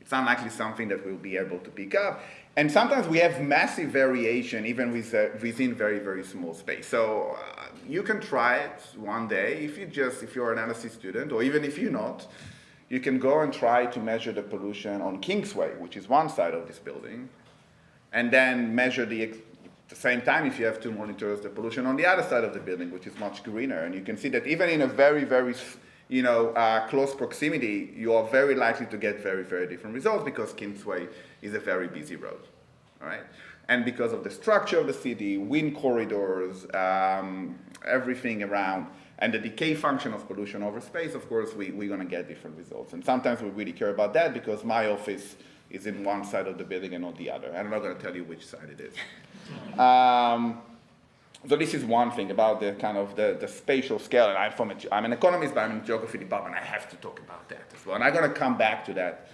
it's unlikely something that we'll be able to pick up. And sometimes we have massive variation even within very, very small space. So you can try it one day if you're an LSE student, or even if you're not. You can go and try to measure the pollution on Kingsway, which is one side of this building, and then measure at the same time, if you have two monitors, the pollution on the other side of the building, which is much greener. And you can see that even in a very, very close proximity, you are very likely to get very, very different results because Kingsway is a very busy road, all right? And because of the structure of the city, wind corridors, everything around, and the decay function of pollution over space, of course, we're going to get different results. And sometimes we really care about that because my office is in one side of the building and not the other. I'm not going to tell you which side it is. So this is one thing about the kind of the spatial scale, and I'm an economist, but I'm in the geography department. I have to talk about that as well, and I'm going to come back to that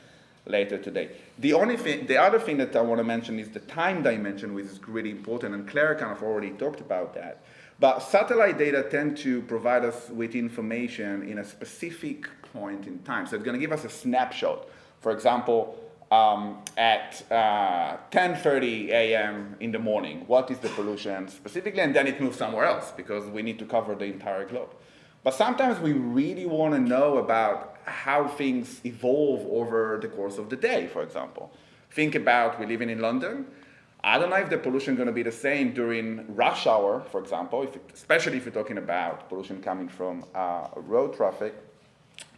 later today. The other thing that I want to mention is the time dimension, which is really important, and Claire kind of already talked about that. But satellite data tend to provide us with information in a specific point in time. So it's going to give us a snapshot. For example, at 10:30 a.m. in the morning, what is the pollution specifically, and then it moves somewhere else because we need to cover the entire globe. But sometimes we really want to know about how things evolve over the course of the day, for example. Think about, we're living in London. I don't know if the pollution is going to be the same during rush hour, for example, especially if you're talking about pollution coming from road traffic,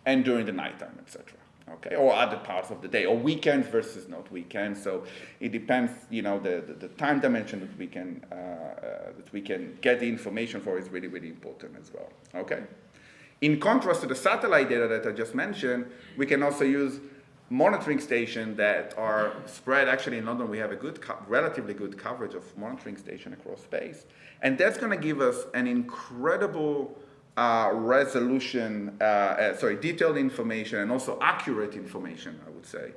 and during the nighttime, etc. Okay, or other parts of the day, or weekends versus not weekends. So it depends, the time dimension that we can get the information for is really, really important as well. Okay. In contrast to the satellite data that I just mentioned, we can also use monitoring stations that are spread. Actually, in London, we have a relatively good coverage of monitoring stations across space, and that's going to give us an incredible detailed information and also accurate information, I would say,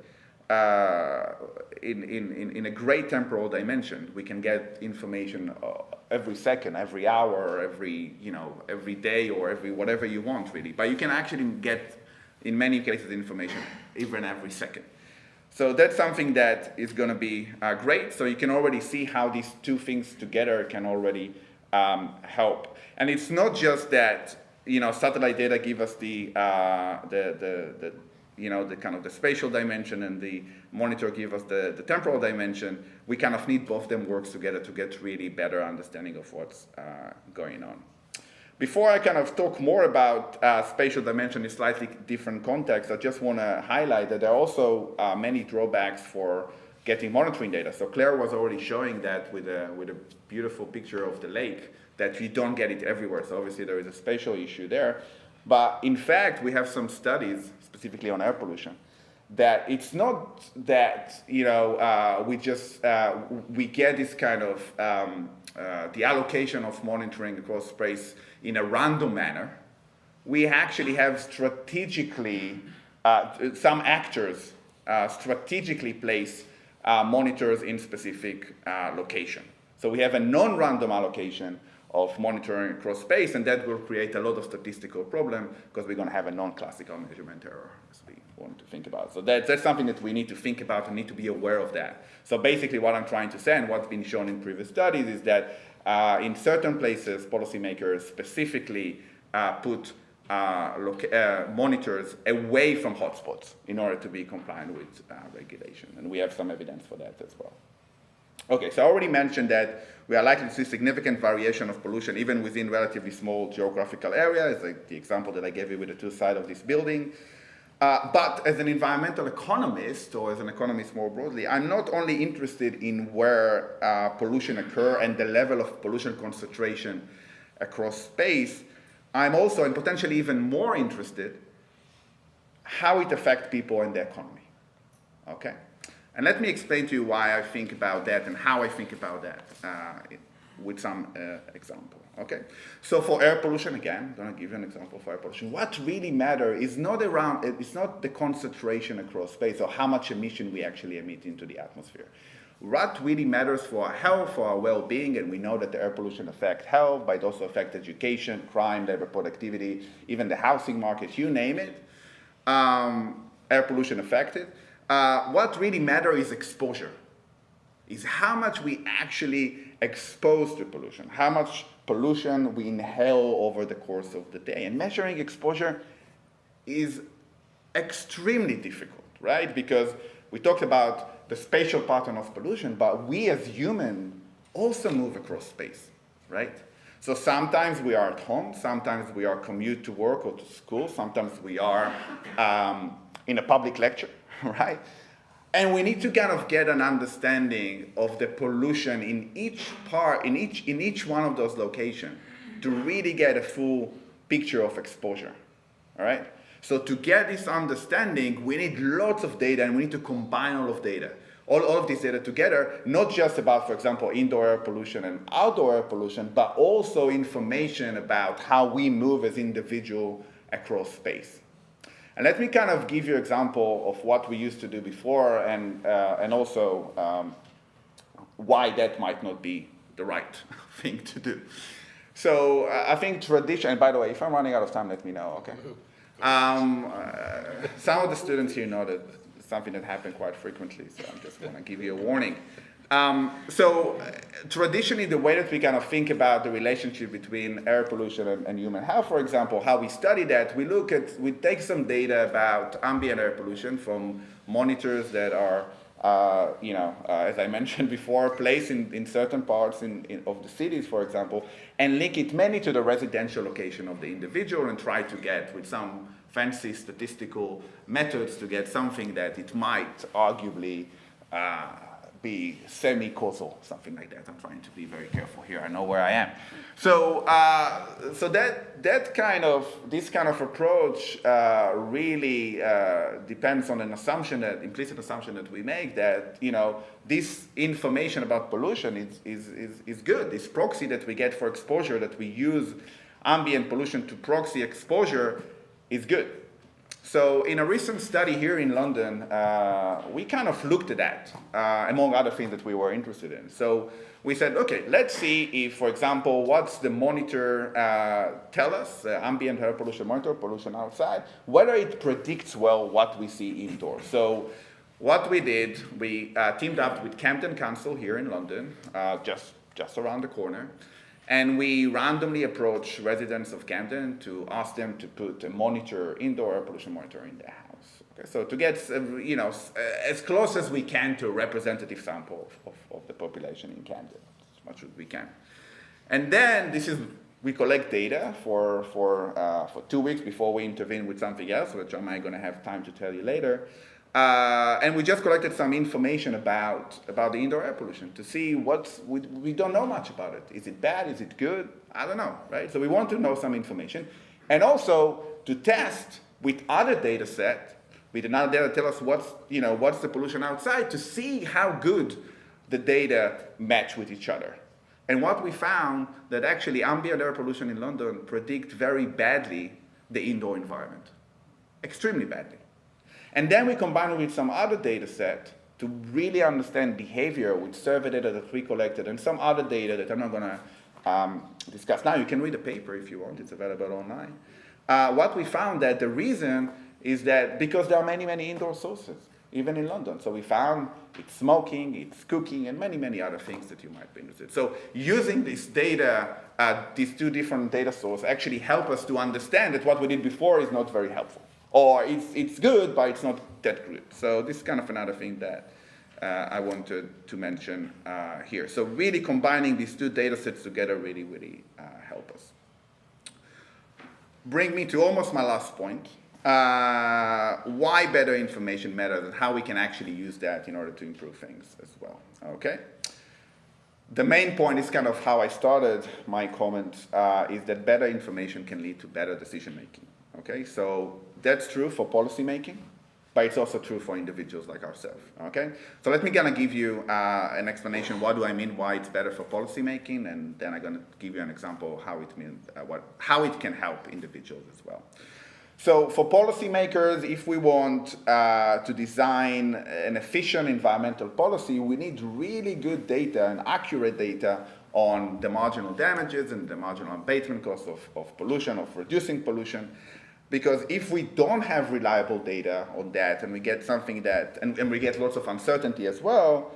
in a great temporal dimension. We can get information every second, every hour, every day, or every whatever you want, really. But you can actually get, in many cases, information even every second. So that's something that is going to be great. So you can already see how these two things together can already help. And it's not just that satellite data give us the kind of the spatial dimension, and the monitor give us the temporal dimension. We kind of need both of them works together to get really better understanding of what's going on. Before I kind of talk more about spatial dimension in slightly different context, I just want to highlight that there are also many drawbacks for getting monitoring data. So Claire was already showing that with a beautiful picture of the lake, that you don't get it everywhere. So obviously there is a spatial issue there. But in fact, we have some studies, specifically on air pollution, that it's not that we get this kind of the allocation of monitoring across space in a random manner. We actually have strategically, some actors strategically place monitors in specific location. So we have a non-random allocation of monitoring across space, and that will create a lot of statistical problem because we're going to have a non-classical measurement error, as we want to think about. So that's something that we need to think about and need to be aware of that. So basically what I'm trying to say, and what's been shown in previous studies, is that in certain places, policymakers specifically put monitors away from hotspots in order to be compliant with regulation. And we have some evidence for that as well. Okay, so I already mentioned that we are likely to see significant variation of pollution even within relatively small geographical areas, like the example that I gave you with the two sides of this building. But as an environmental economist, or as an economist more broadly, I'm not only interested in where pollution occurs and the level of pollution concentration across space, I'm also, and potentially even more interested, how it affects people and the economy. Okay? And let me explain to you why I think about that and how I think about that with some example. Okay, so for air pollution, again, I'm going to give you an example for air pollution. What really matters is not it's not the concentration across space or how much emission we actually emit into the atmosphere. What really matters for our health, for our well-being, and we know that the air pollution affects health, but it also affects education, crime, labor productivity, even the housing market, you name it. Air pollution affected. What really matters is exposure, is how much we actually expose to pollution, how much pollution we inhale over the course of the day. And measuring exposure is extremely difficult, right? Because we talked about the spatial pattern of pollution, but we as humans also move across space, right? So sometimes we are at home, sometimes we are commute to work or to school, sometimes we are in a public lecture, right? And we need to kind of get an understanding of the pollution in each part, in each one of those locations, to really get a full picture of exposure. All right? So to get this understanding, we need lots of data, and we need to combine all of data. all of this data together, not just about, for example, indoor air pollution and outdoor air pollution, but also information about how we move as individuals across space. And let me kind of give you an example of what we used to do before and also why that might not be the right thing to do. So I think tradition, and by the way, if I'm running out of time, let me know, okay? Some of the students here know that it's something that happened quite frequently, so I just want to give you a warning. Traditionally, the way that we kind of think about the relationship between air pollution and human health, for example, how we study that, we take some data about ambient air pollution from monitors that are, as I mentioned before, placed in certain parts of the cities, for example, and link it mainly to the residential location of the individual and try to get, with some fancy statistical methods, to get something that it might arguably be semi-causal, something like that. I'm trying to be very careful here. I know where I am. So, this kind of approach really depends on an assumption, implicit assumption that we make that this information about pollution is good. This proxy that we get for exposure, that we use ambient pollution to proxy exposure, is good. So in a recent study here in London, we kind of looked at that, among other things that we were interested in. So we said, okay, let's see if, for example, what's the monitor tell us, ambient air pollution monitor, pollution outside, whether it predicts well what we see indoors. So what we did, we teamed up with Camden Council here in London, just around the corner. And we randomly approached residents of Camden to ask them to put a monitor, indoor air pollution monitor, in their house. Okay, so to get, as close as we can to a representative sample of the population in Camden, as much as we can. And then we collect data for 2 weeks before we intervene with something else, which I'm going to have time to tell you later. And we just collected some information about the indoor air pollution to see we don't know much about it. Is it bad? Is it good? I don't know, right? So we want to know some information. And also to test with other data set, with another data tell us what's the pollution outside, to see how good the data match with each other. And what we found, that actually ambient air pollution in London predict very badly the indoor environment, extremely badly. And then we combine it with some other data set to really understand behavior with survey data that we collected and some other data that I'm not going to discuss now. You can read the paper if you want. It's available online. What we found that the reason is that because there are many, many indoor sources, even in London. So we found it's smoking, it's cooking, and many, many other things that you might be interested in. So using this data, these two different data sources actually help us to understand that what we did before is not very helpful. Or it's good, but it's not that good. So this is kind of another thing that I wanted to mention here. So really combining these two data sets together really, really help us. Bring me to almost my last point. Why better information matters and how we can actually use that in order to improve things as well. Okay? The main point is kind of how I started my comment, is that better information can lead to better decision making. Okay, so that's true for policy making, but it's also true for individuals like ourselves. Okay, so let me kind of give you an explanation. What do I mean? Why it's better for policy making, and then I'm going to give you an example of how it can help individuals as well. So for policymakers, if we want to design an efficient environmental policy, we need really good data and accurate data on the marginal damages and the marginal abatement costs of pollution, of reducing pollution. Because if we don't have reliable data on that, and we get something that, and we get lots of uncertainty as well,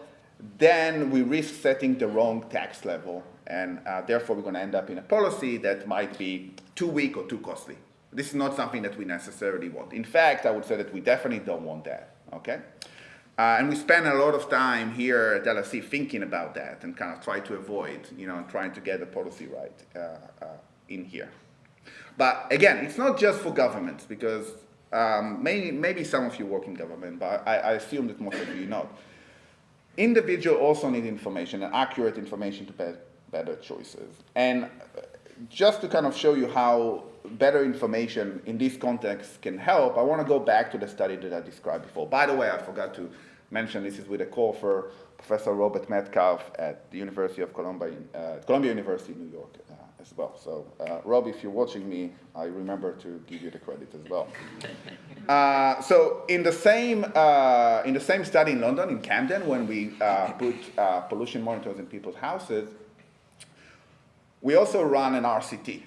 then we risk setting the wrong tax level, and therefore we're going to end up in a policy that might be too weak or too costly. This is not something that we necessarily want. In fact, I would say that we definitely don't want that, okay? And we spend a lot of time here at LSE thinking about that and kind of try to avoid, trying to get the policy right in here. But again, it's not just for governments, because maybe some of you work in government, but I assume that most of you not. Individuals also need information, and accurate information to make better choices. And just to kind of show you how better information in this context can help, I want to go back to the study that I described before. By the way, I forgot to mention this is with a call for Professor Robert Metcalf at the University of Columbia University in New York as well. So, Rob, if you're watching me, I remember to give you the credit as well. So, in the same study in London, in Camden, when we put pollution monitors in people's houses, we also run an RCT,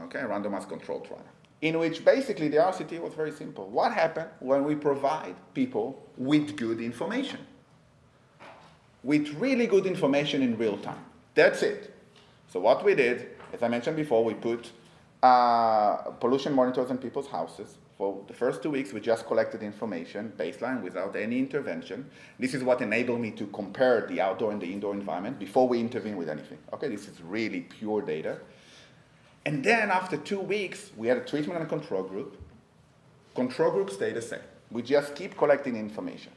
okay, randomized controlled trial, in which basically the RCT was very simple. What happened when we provide people with good information? With really good information in real time. That's it. So what we did, as I mentioned before, we put pollution monitors in people's houses. For the first 2 weeks, we just collected information, baseline, without any intervention. This is what enabled me to compare the outdoor and the indoor environment before we intervene with anything. Okay, this is really pure data. And then after 2 weeks, we had a treatment and a control group. Control group stayed the same. We just keep collecting information.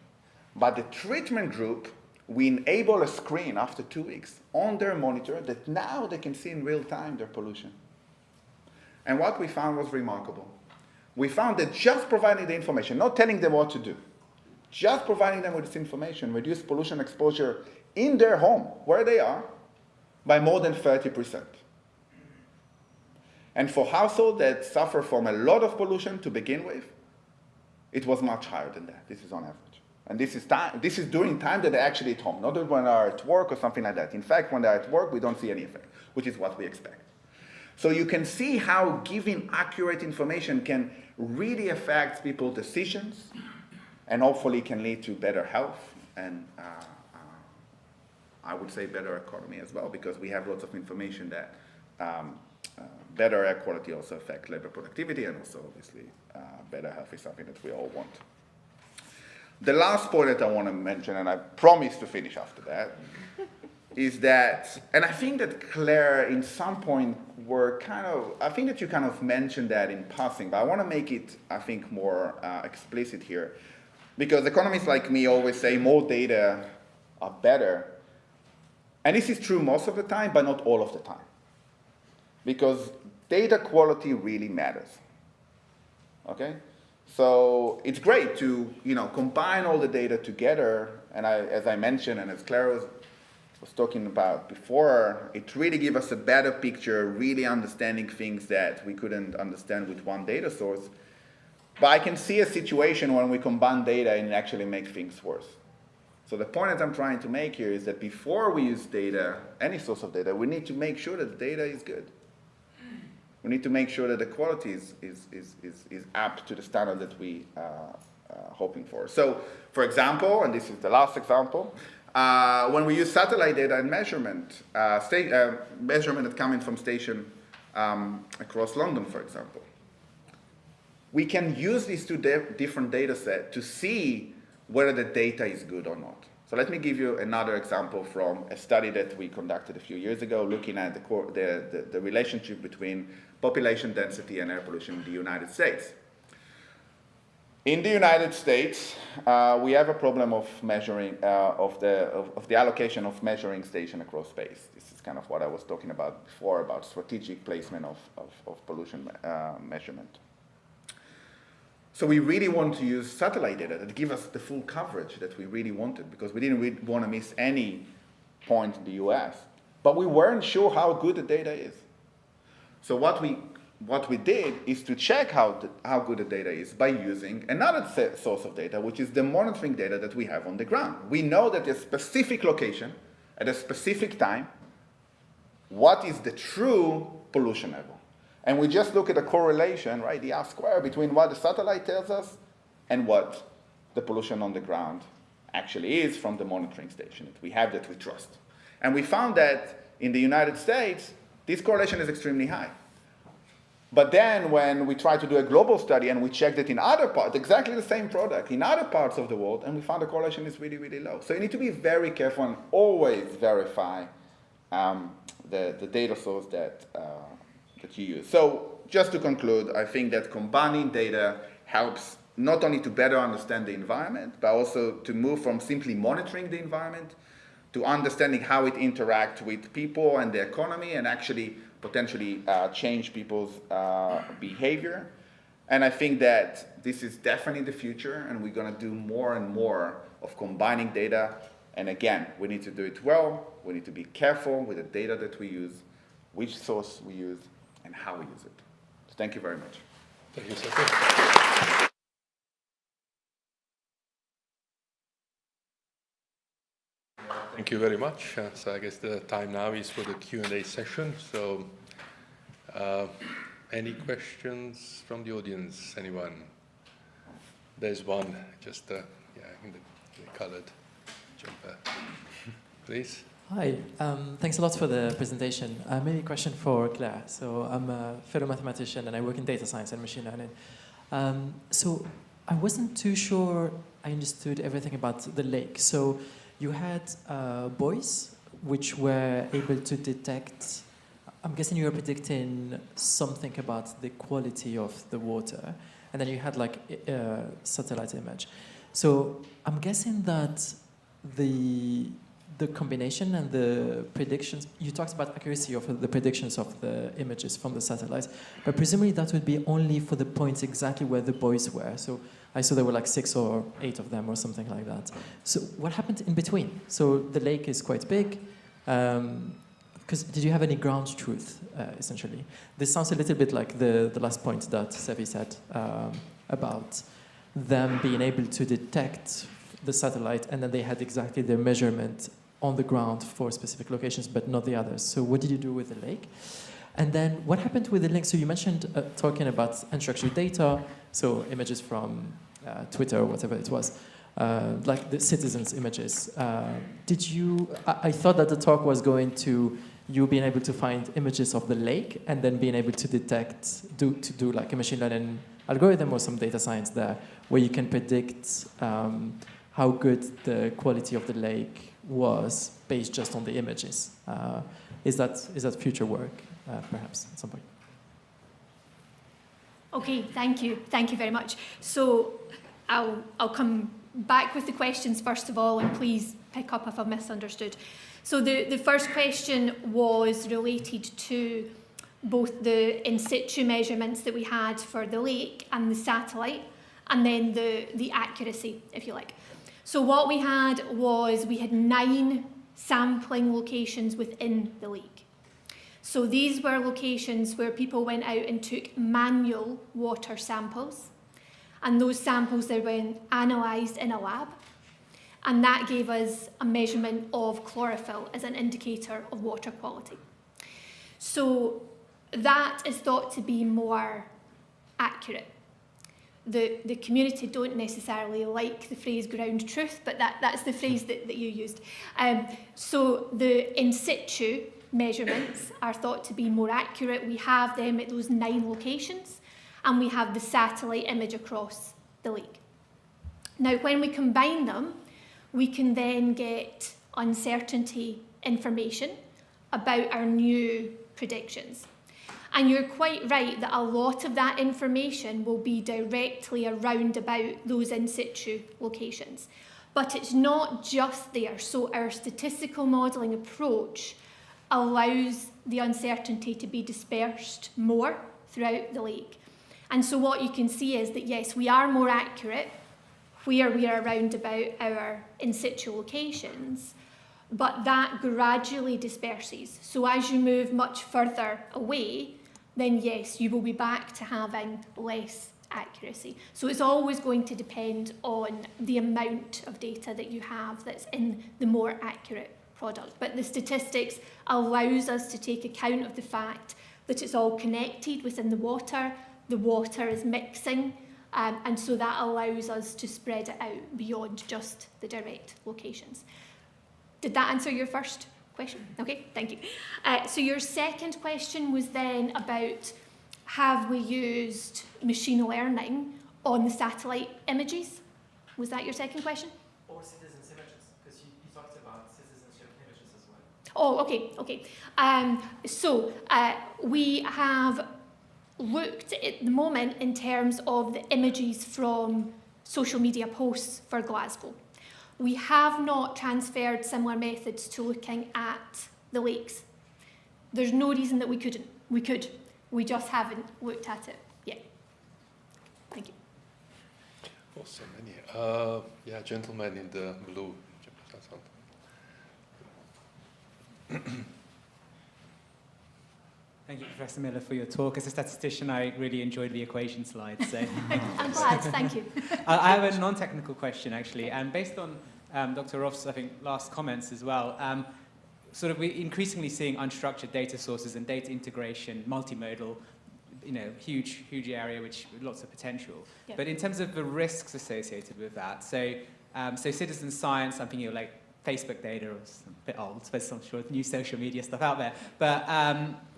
But the treatment group, we enable a screen after 2 weeks on their monitor that now they can see in real time their pollution. And what we found was remarkable. We found that just providing the information, not telling them what to do, just providing them with this information reduced pollution exposure in their home, where they are, by more than 30%. And for households that suffer from a lot of pollution to begin with, it was much higher than that. This is on average. And this is during time that they're actually at home, not when they're at work or something like that. In fact, when they're at work, we don't see any effect, which is what we expect. So you can see how giving accurate information can really affect people's decisions and hopefully can lead to better health and I would say better economy as well, because we have lots of information that better air quality also affects labor productivity, and also obviously better health is something that we all want. The last point that I want to mention, and I promise to finish after that, is that, and I think that Claire, in some point, I think that you kind of mentioned that in passing, but I want to make it, I think, more explicit here. Because economists like me always say more data are better. And this is true most of the time, but not all of the time. Because data quality really matters. Okay? So it's great to, combine all the data together, and as I mentioned, and as Claire was talking about before, it really gives us a better picture, really understanding things that we couldn't understand with one data source. But I can see a situation when we combine data and it actually makes things worse. So the point that I'm trying to make here is that before we use data, any source of data, we need to make sure that the data is good. We need to make sure that the quality is up to the standard that we are hoping for. So, for example, and this is the last example, when we use satellite data and measurement that coming from station across London, for example, we can use these two different data sets to see whether the data is good or not. So let me give you another example from a study that we conducted a few years ago, looking at the relationship between population density and air pollution in the United States. In the United States, we have a problem of measuring, of the allocation of measuring station across space. This is kind of what I was talking about before, about strategic placement of pollution measurement. So we really want to use satellite data that give us the full coverage that we really wanted, because we didn't really want to miss any point in the US. But we weren't sure how good the data is. So what we did is to check how good the data is by using another source of data, which is the monitoring data that we have on the ground. We know that a specific location, at a specific time, what is the true pollution level. And we just look at a correlation, right, the R square, between what the satellite tells us and what the pollution on the ground actually is from the monitoring station that we have, that we trust. And we found that in the United States, this correlation is extremely high. But then when we tried to do a global study and we checked it in other parts, exactly the same product, in other parts of the world, and we found the correlation is really, really low. So you need to be very careful and always verify the data source that you use. So just to conclude, I think that combining data helps not only to better understand the environment, but also to move from simply monitoring the environment to understanding how it interacts with people and the economy, and actually potentially change people's behavior. And I think that this is definitely the future, and we're going to do more and more of combining data. And again, we need to do it well. We need to be careful with the data that we use, which source we use, and how we use it. So thank you very much. Thank you, Sophie. Thank you very much. So I guess the time now is for the Q&A session. So any questions from the audience? Anyone? There's one, just in the colored jumper. Please. Hi, thanks a lot for the presentation. Maybe a question for Claire. So I'm a fellow mathematician and I work in data science and machine learning. So I wasn't too sure I understood everything about the lake. So you had buoys which were able to detect, I'm guessing you were predicting something about the quality of the water, and then you had like a satellite image. So I'm guessing that the combination and the predictions, you talked about accuracy of the predictions of the images from the satellites, but presumably that would be only for the points exactly where the buoys were. So I saw there were like 6 or 8 of them or something like that. So what happened in between? So the lake is quite big. Because did you have any ground truth, essentially? This sounds a little bit like the last point that Sevi said about them being able to detect the satellite, and then they had exactly the measurement on the ground for specific locations, but not the others. So what did you do with the lake? And then what happened with the link? So you mentioned talking about unstructured data, so images from Twitter or whatever it was, like the citizens' images. I thought that the talk was going to you being able to find images of the lake and then being able to detect, do like a machine learning algorithm or some data science there, where you can predict how good the quality of the lake was based just on the images. Is that future work, perhaps, at some point? Okay, thank you. Thank you very much. So I'll come back with the questions first of all, and please pick up if I've misunderstood. So the first question was related to both the in situ measurements that we had for the lake and the satellite, and then the accuracy, if you like. So what we had was, we had 9 sampling locations within the lake. So these were locations where people went out and took manual water samples, and those samples then were analysed in a lab, and that gave us a measurement of chlorophyll as an indicator of water quality. So that is thought to be more accurate. The community don't necessarily like the phrase ground truth, but that's the phrase that you used. So the in situ measurements are thought to be more accurate. We have them at those 9 locations, and we have the satellite image across the lake. Now, when we combine them, we can then get uncertainty information about our new predictions. And you're quite right that a lot of that information will be directly around about those in situ locations. But it's not just there. So our statistical modelling approach allows the uncertainty to be dispersed more throughout the lake. And so what you can see is that, yes, we are more accurate where we are around about our in situ locations, but that gradually disperses. So as you move much further away, then yes, you will be back to having less accuracy. So it's always going to depend on the amount of data that you have that's in the more accurate product. But the statistics allows us to take account of the fact that it's all connected within the water is mixing, and so that allows us to spread it out beyond just the direct locations. Did that answer your first question? Okay, thank you. So your second question was then about, have we used machine learning on the satellite images? Was that your second question? Or citizens' images, because you talked about citizenship images as well. Oh, okay. So we have looked at the moment in terms of the images from social media posts for Glasgow. We have not transferred similar methods to looking at the lakes. There's no reason that we couldn't. We could. We just haven't looked at it yet. Thank you. Oh, so many. Yeah, gentleman in the blue. Thank you, Professor Miller, for your talk. As a statistician, I really enjoyed the equation slides. So. I'm glad, thank you. I have a non-technical question, actually, and based on Dr. Roff's, I think, last comments as well, sort of we're increasingly seeing unstructured data sources and data integration, multimodal, huge area with lots of potential. Yep. But in terms of the risks associated with that, so citizen science, I'm thinking of like Facebook data, or a bit old, I suppose I'm sure new social media stuff out there,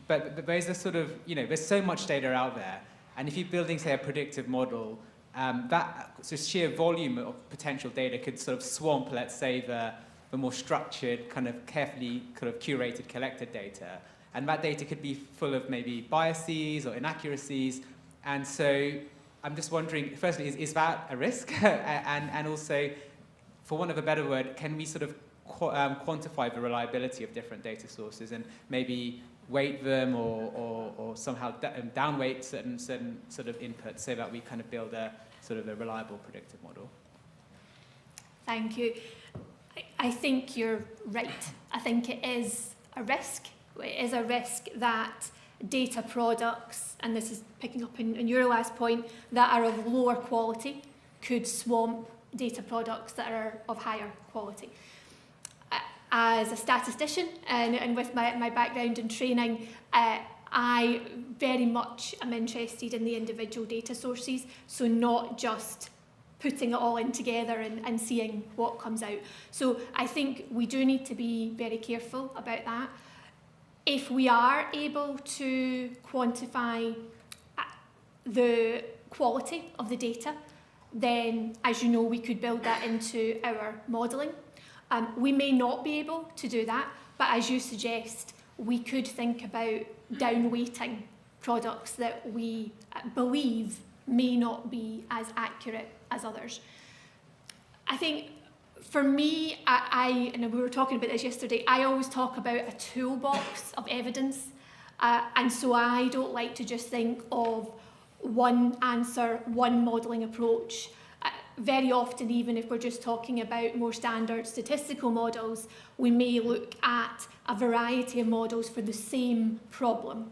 but there's a sort of, there's so much data out there, and if you're building, say, a predictive model, that so sheer volume of potential data could sort of swamp, let's say, the more structured, kind of carefully kind of curated, collected data. And that data could be full of maybe biases or inaccuracies. And so I'm just wondering, firstly, is that a risk? and also, for want of a better word, can we sort of quantify the reliability of different data sources and maybe weight them or somehow downweight certain sort of inputs so that we kind of build a sort of a reliable predictive model? Thank you. I think you're right. I think it is a risk. It is a risk that data products, and this is picking up in your last point, that are of lower quality could swamp data products that are of higher quality. As a statistician and with my background in training, I very much am interested in the individual data sources, so not just putting it all in together and seeing what comes out. So I think we do need to be very careful about that. If we are able to quantify the quality of the data, then, as you know, we could build that into our modelling. We may not be able to do that, but as you suggest, we could think about downweighting products that we believe may not be as accurate as others. I think for me, and we were talking about this yesterday, I always talk about a toolbox of evidence. And so I don't like to just think of one answer, one modelling approach. Very often, even if we're just talking about more standard statistical models, we may look at a variety of models for the same problem.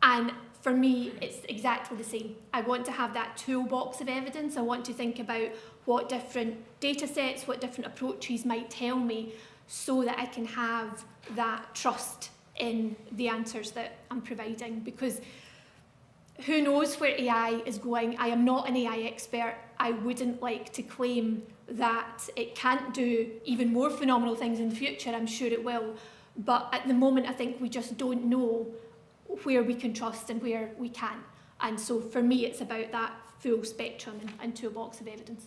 And for me, it's exactly the same. I want to have that toolbox of evidence. I want to think about what different data sets, what different approaches might tell me, so that I can have that trust in the answers that I'm providing. Because who knows where AI is going? I am not an AI expert. I wouldn't like to claim that it can't do even more phenomenal things in the future. I'm sure it will. But at the moment, I think we just don't know where we can trust and where we can't. And so for me, it's about that full spectrum and toolbox of evidence.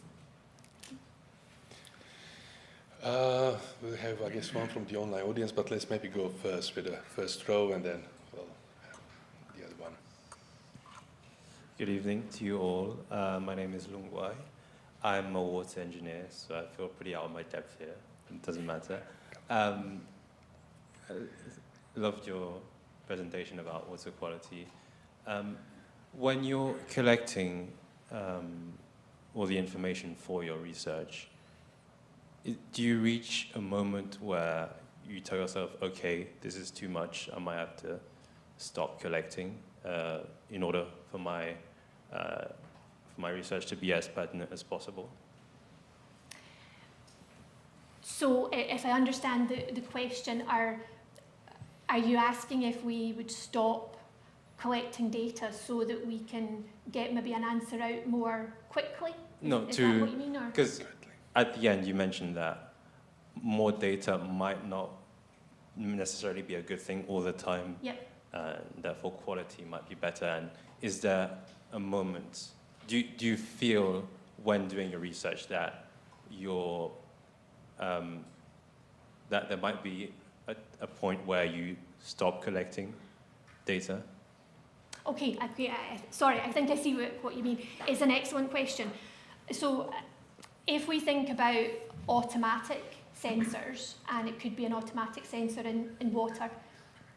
We have, I guess, one from the online audience, but let's maybe go first with the first row and then the other one. Good evening to you all. My name is Lung Wai. I'm a water engineer, so I feel pretty out of my depth here. It doesn't matter. I loved your presentation about water quality. When you're collecting all the information for your research, do you reach a moment where you tell yourself, okay, this is too much, I might have to stop collecting in order for my research to be as pertinent as possible? So if I understand the question, are you asking if we would stop collecting data so that we can get maybe an answer out more quickly? No, is that what you mean? Because at the end you mentioned that more data might not necessarily be a good thing all the time. Yep. Therefore quality might be better. And is there a moment, do you feel when doing your research that that there might be a point where you stop collecting data? Okay, sorry, I think I see what you mean. It's an excellent question. So if we think about automatic sensors, and it could be an automatic sensor in water,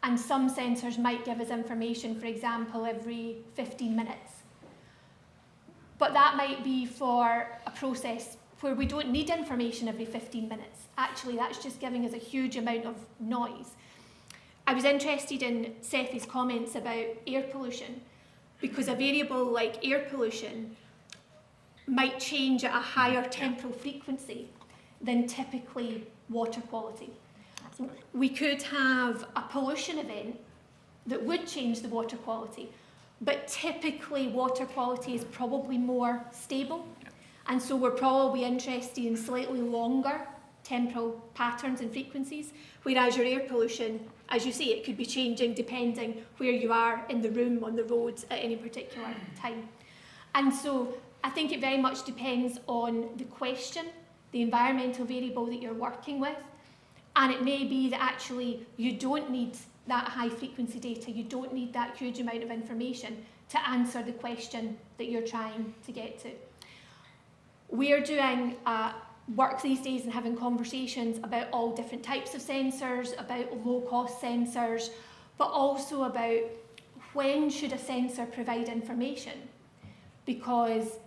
and some sensors might give us information, for example, every 15 minutes. But that might be for a process where we don't need information every 15 minutes. Actually, that's just giving us a huge amount of noise. I was interested in Seth's comments about air pollution, because a variable like air pollution might change at a higher temporal frequency than typically water quality. We could have a pollution event that would change the water quality, but typically water quality is probably more stable, and so we're probably interested in slightly longer temporal patterns and frequencies, whereas your air pollution, as you say, it could be changing depending where you are in the room, on the roads at any particular time. And so I think it very much depends on the question, the environmental variable that you're working with, and it may be that actually you don't need that high frequency data, you don't need that huge amount of information to answer the question that you're trying to get to. We're doing work these days and having conversations about all different types of sensors, about low-cost sensors, but also about when should a sensor provide information, because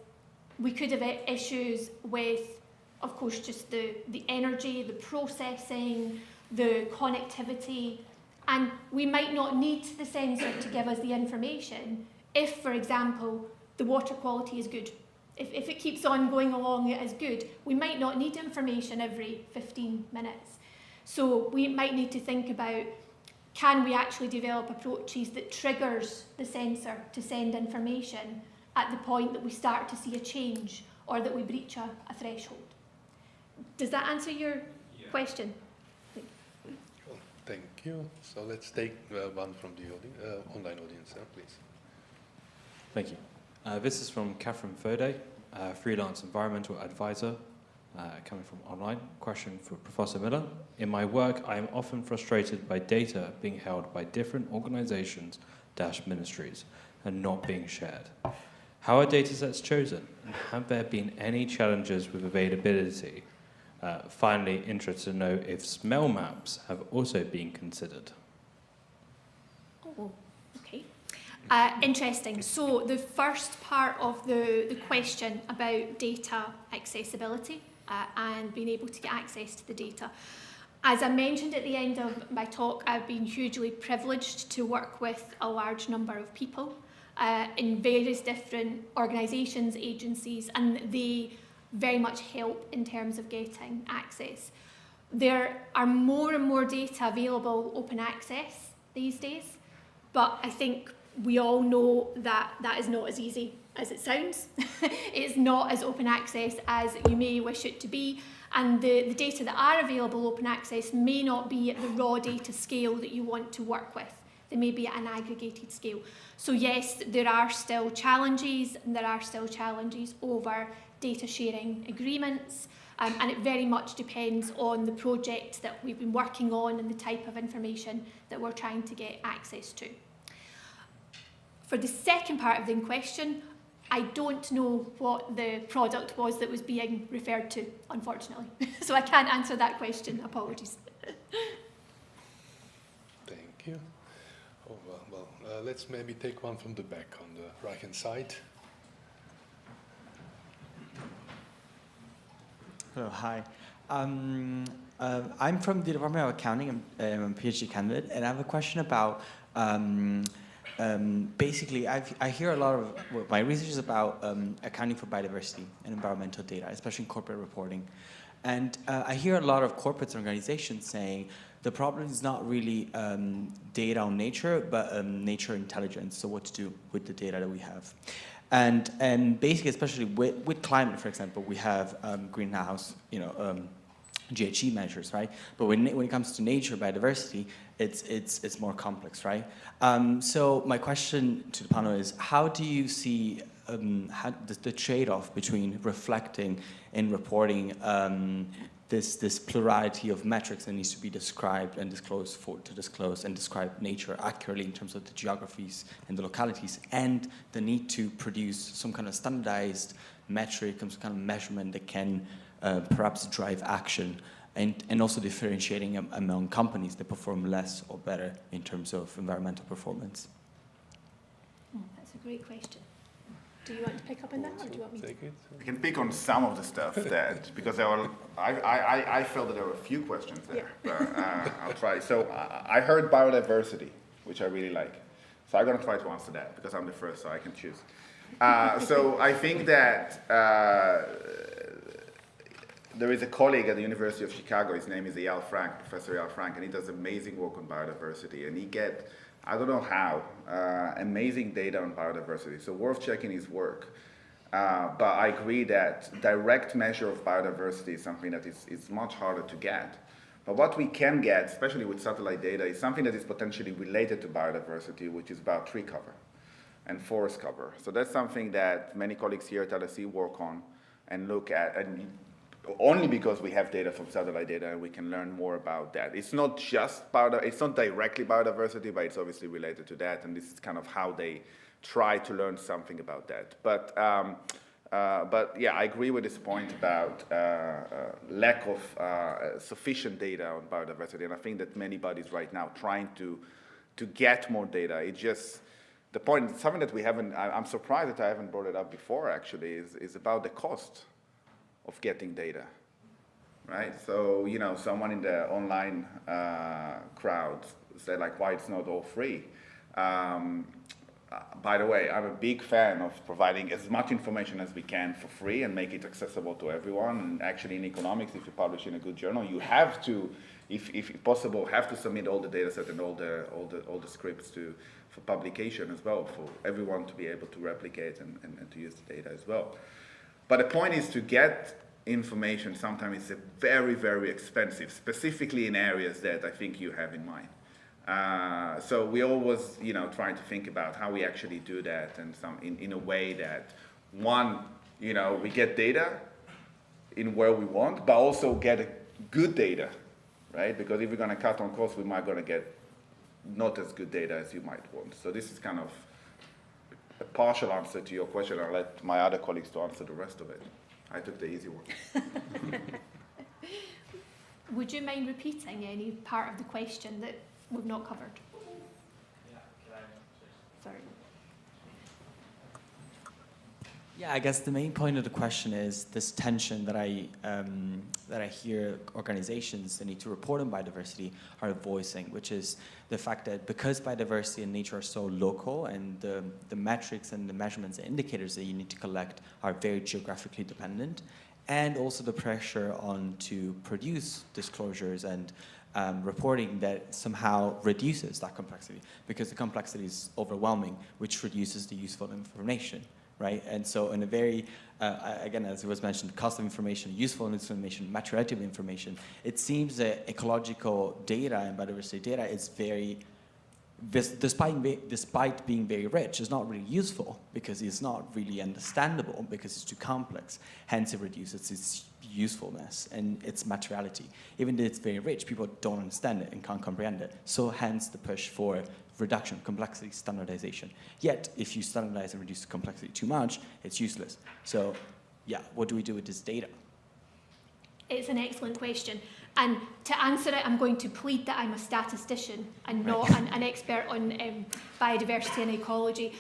we could have issues with, of course, just the energy, the processing, the connectivity, and we might not need the sensor to give us the information if, for example, the water quality is good. If it keeps on going along as good, we might not need information every 15 minutes. So we might need to think about, can we actually develop approaches that triggers the sensor to send information at the point that we start to see a change or that we breach a threshold? Does that answer your question? Cool. Thank you. So let's take one from the online audience, please. Thank you. This is from Catherine Fode, freelance environmental advisor, coming from online. Question for Professor Miller. In my work, I am often frustrated by data being held by different organizations / ministries and not being shared. How are data sets chosen? And have there been any challenges with availability? Finally, interested to know if smell maps have also been considered. Oh, okay. Interesting. So the first part of the question about data accessibility and being able to get access to the data. As I mentioned at the end of my talk, I've been hugely privileged to work with a large number of people in various different organisations, agencies, and they very much help in terms of getting access. There are more and more data available open access these days, but I think we all know that that is not as easy as it sounds. It's not as open access as you may wish it to be, and the data that are available open access may not be at the raw data scale that you want to work with. They may be at an aggregated scale. So yes, there are still challenges, and there are still challenges over data sharing agreements, and it very much depends on the project that we've been working on and the type of information that we're trying to get access to. For the second part of the question, I don't know what the product was that was being referred to, unfortunately. So I can't answer that question. Apologies. Thank you. Oh, well, let's maybe take one from the back on the right-hand side. Hello, hi. I'm from the Department of Accounting. I'm a PhD candidate, and I have a question about basically, I hear a lot of, my research is about accounting for biodiversity and environmental data, especially in corporate reporting. And I hear a lot of corporate organizations saying the problem is not really data on nature, but nature intelligence, so what to do with the data that we have. And basically, especially with climate, for example, we have greenhouse, GHG measures, right? But when it comes to nature, biodiversity, it's more complex, right? So my question to the panel is, how do you see the trade-off between reflecting and reporting this plurality of metrics that needs to be described and disclosed to disclose and describe nature accurately in terms of the geographies and the localities, and the need to produce some kind of standardized metric, some kind of measurement that can perhaps drive action, and also differentiating among companies that perform less or better in terms of environmental performance? That's a great question. Do you want to pick up on that, or do you want me to? Take it. I can pick on some of the stuff that, because there were, I felt that there were a few questions there, but I'll try. So I heard biodiversity, which I really like. So I'm going to try to answer that, because I'm the first, so I can choose. So I think that there is a colleague at the University of Chicago, his name is Eyal Frank, Professor Eyal Frank, and he does amazing work on biodiversity, and he gets, I don't know how, amazing data on biodiversity, so worth checking his work. But I agree that direct measure of biodiversity is something that is much harder to get. But what we can get, especially with satellite data, is something that is potentially related to biodiversity, which is about tree cover and forest cover. So that's something that many colleagues here at LSE work on and look at, and only because we have data from satellite data and we can learn more about that. It's not just it's not directly biodiversity, but it's obviously related to that, and this is kind of how they try to learn something about that. But yeah, I agree with this point about lack of sufficient data on biodiversity, and I think that many bodies right now trying to get more data. It just, the point, something that we haven't, I'm surprised that I haven't brought it up before actually, is about the cost of getting data, right? So, you know, someone in the online crowd said like, why it's not all free? By the way, I'm a big fan of providing as much information as we can for free and make it accessible to everyone. And actually in economics, if you publish in a good journal, you have to, if possible, have to submit all the data set and all the scripts for publication as well, for everyone to be able to replicate and to use the data as well. But the point is to get information sometimes is very, very expensive, specifically in areas that I think you have in mind. So we always, you know, trying to think about how we actually do that, and in a way that, one, you know, we get data in where we want, but also get good data, right? Because if we're going to cut on costs, we might going to get not as good data as you might want. So this is kind of a partial answer to your question. I'll let my other colleagues to answer the rest of it. I took the easy one. Would you mind repeating any part of the question that we've not covered? Yeah, Sorry. Yeah, I guess the main point of the question is this tension that I hear organizations that need to report on biodiversity are voicing, which is the fact that because biodiversity and nature are so local, and the metrics and the measurements and indicators that you need to collect are very geographically dependent, and also the pressure on to produce disclosures and reporting that somehow reduces that complexity, because the complexity is overwhelming, which reduces the useful information. Right, and so in a very, again, as it was mentioned, cost of information, useful information, materiality of information, it seems that ecological data and biodiversity data is very, despite being very rich, is not really useful because it's not really understandable because it's too complex. Hence, it reduces its usefulness and its materiality. Even though it's very rich, people don't understand it and can't comprehend it. So hence the push for reduction, complexity, standardization. Yet, if you standardize and reduce the complexity too much, it's useless. So, yeah, what do we do with this data? It's an excellent question. And to answer it, I'm going to plead that I'm a statistician and not an expert on biodiversity and ecology.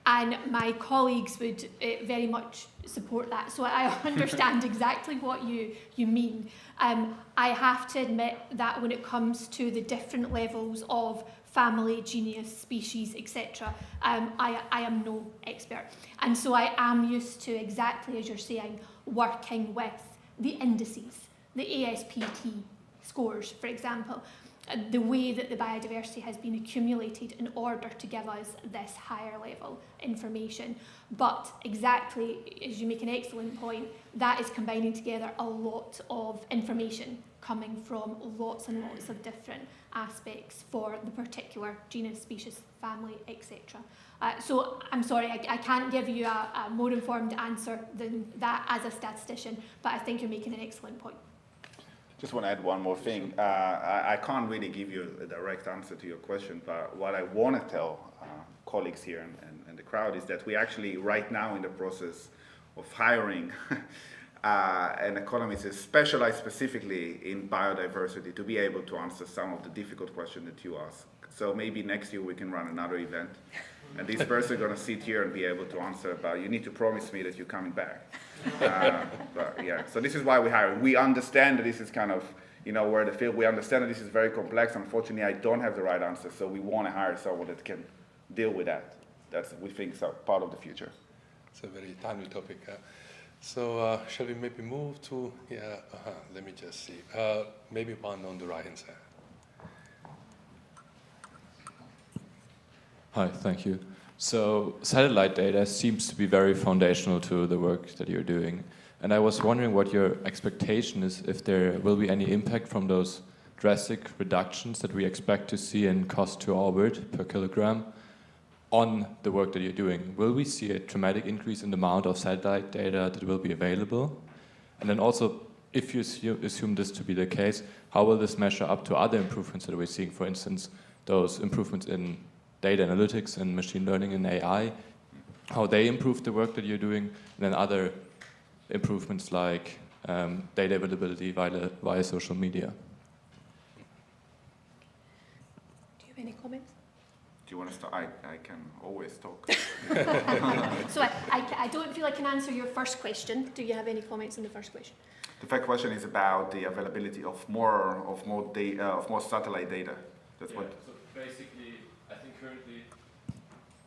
And my colleagues would very much support that. So I understand exactly what you mean. I have to admit that when it comes to the different levels of family, genus, species, etc., I am no expert. And so I am used to, exactly as you're saying, working with the indices, the ASPT scores, for example, the way that the biodiversity has been accumulated in order to give us this higher level information. But exactly, as you make an excellent point, that is combining together a lot of information coming from lots and lots of different aspects for the particular genus, species, family, etc. So I'm sorry, I can't give you a more informed answer than that as a statistician, but I think you're making an excellent point. Just want to add one more thing. I can't really give you a direct answer to your question, but what I want to tell colleagues here and the crowd is that we actually right now in the process of hiring an economist specialized specifically in biodiversity to be able to answer some of the difficult questions that you ask. So maybe next year we can run another event And this person is going to sit here and be able to answer about, you need to promise me that you're coming back. But yeah, so this is why we hire. We understand that this is kind of, where the field, we understand that this is very complex. Unfortunately, I don't have the right answer, so we want to hire someone that can deal with that. That's, we think, so part of the future. It's a very timely topic. So shall we maybe move to, let me just see. Maybe one on the right-hand side. Hi, thank you. So satellite data seems to be very foundational to the work that you're doing. And I was wondering what your expectation is, if there will be any impact from those drastic reductions that we expect to see in cost to orbit per kilogram on the work that you're doing. Will we see a dramatic increase in the amount of satellite data that will be available? And then also, if you assume this to be the case, how will this measure up to other improvements that we're seeing? For instance, those improvements in data analytics and machine learning and AI, how they improve the work that you're doing, and then other improvements like data availability via social media. Do you have any comments? Do you want to start? I can always talk. So I don't feel I can answer your first question. Do you have any comments on the first question? The first question is about the availability of more data, of more satellite data. That's what. So basically,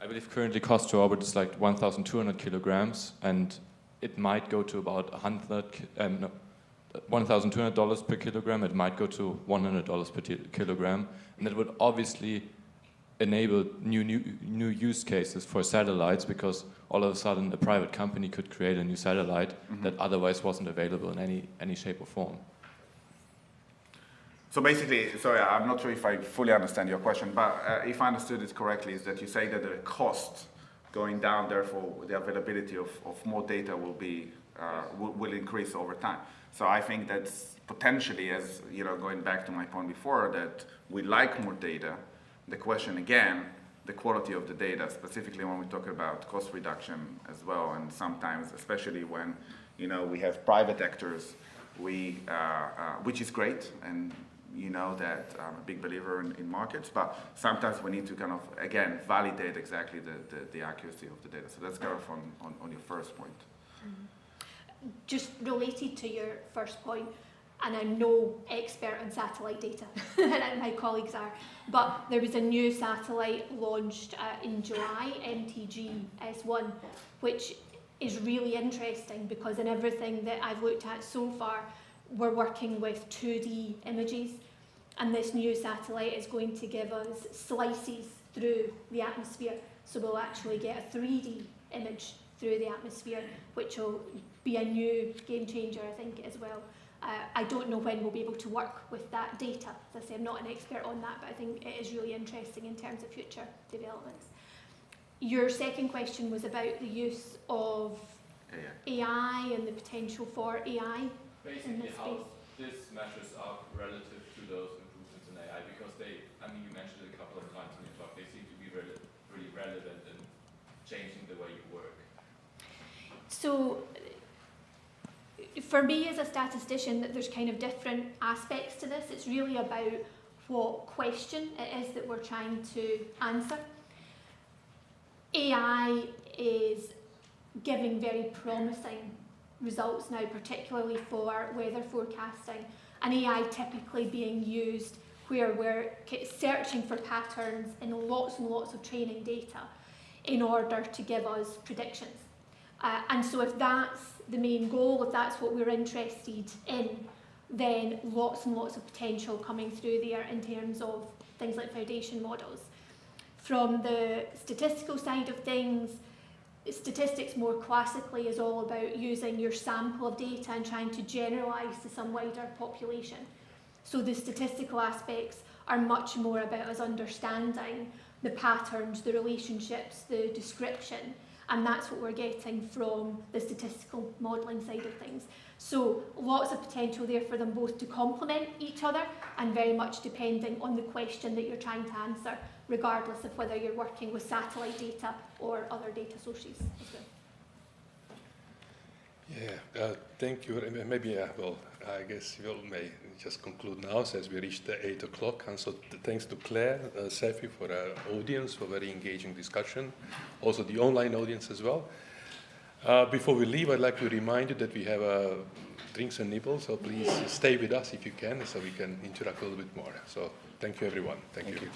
I believe currently cost to orbit is like 1,200 kilograms, and it might go to about $1,200 per kilogram. It might go to $100 per kilogram, and that would obviously enable new use cases for satellites, because all of a sudden a private company could create a new satellite that otherwise wasn't available in any shape or form. So basically, sorry, I'm not sure if I fully understand your question, but if I understood it correctly, is that you say that the cost going down, therefore the availability of more data will be will increase over time. So I think that's potentially, as going back to my point before, that we like more data. The question again, the quality of the data, specifically when we talk about cost reduction as well, and sometimes, especially when we have private actors, which is great, and that I'm a big believer in markets, but sometimes we need to kind of, again, validate exactly the accuracy of the data. So that's kind of on your first point. Just related to your first point, and I'm no expert on satellite data, and my colleagues are, but there was a new satellite launched in July, MTG-S1, which is really interesting because in everything that I've looked at so far, we're working with 2D images, and this new satellite is going to give us slices through the atmosphere, so we'll actually get a 3D image through the atmosphere, which will be a new game changer, I think, as well. I don't know when we'll be able to work with that data. As I say, I'm not an expert on that, but I think it is really interesting in terms of future developments. Your second question was about the use of AI and the potential for AI in this space. This measures up relative to those improvements in AI, because you mentioned it a couple of times in your talk, they seem to be really relevant in changing the way you work. So, for me as a statistician, there's kind of different aspects to this. It's really about what question it is that we're trying to answer. AI is giving very promising results now, particularly for weather forecasting, and AI typically being used where we're searching for patterns in lots and lots of training data in order to give us predictions. And so if that's the main goal, if that's what we're interested in, then lots and lots of potential coming through there in terms of things like foundation models. From the statistical side of things, statistics more classically is all about using your sample of data and trying to generalise to some wider population. So the statistical aspects are much more about us understanding the patterns, the relationships, the description, and that's what we're getting from the statistical modelling side of things. So lots of potential there for them both to complement each other, and very much depending on the question that you're trying to answer, regardless of whether you're working with satellite data or other data sources as well. Yeah, thank you. Maybe, well, I guess we may just conclude now, since we reached 8 o'clock. And so thanks to Claire, Sefi, for our audience, for very engaging discussion. Also the online audience as well. Before we leave, I'd like to remind you that we have drinks and nibbles, so please stay with us if you can, so we can interact a little bit more. So thank you, everyone. Thank you.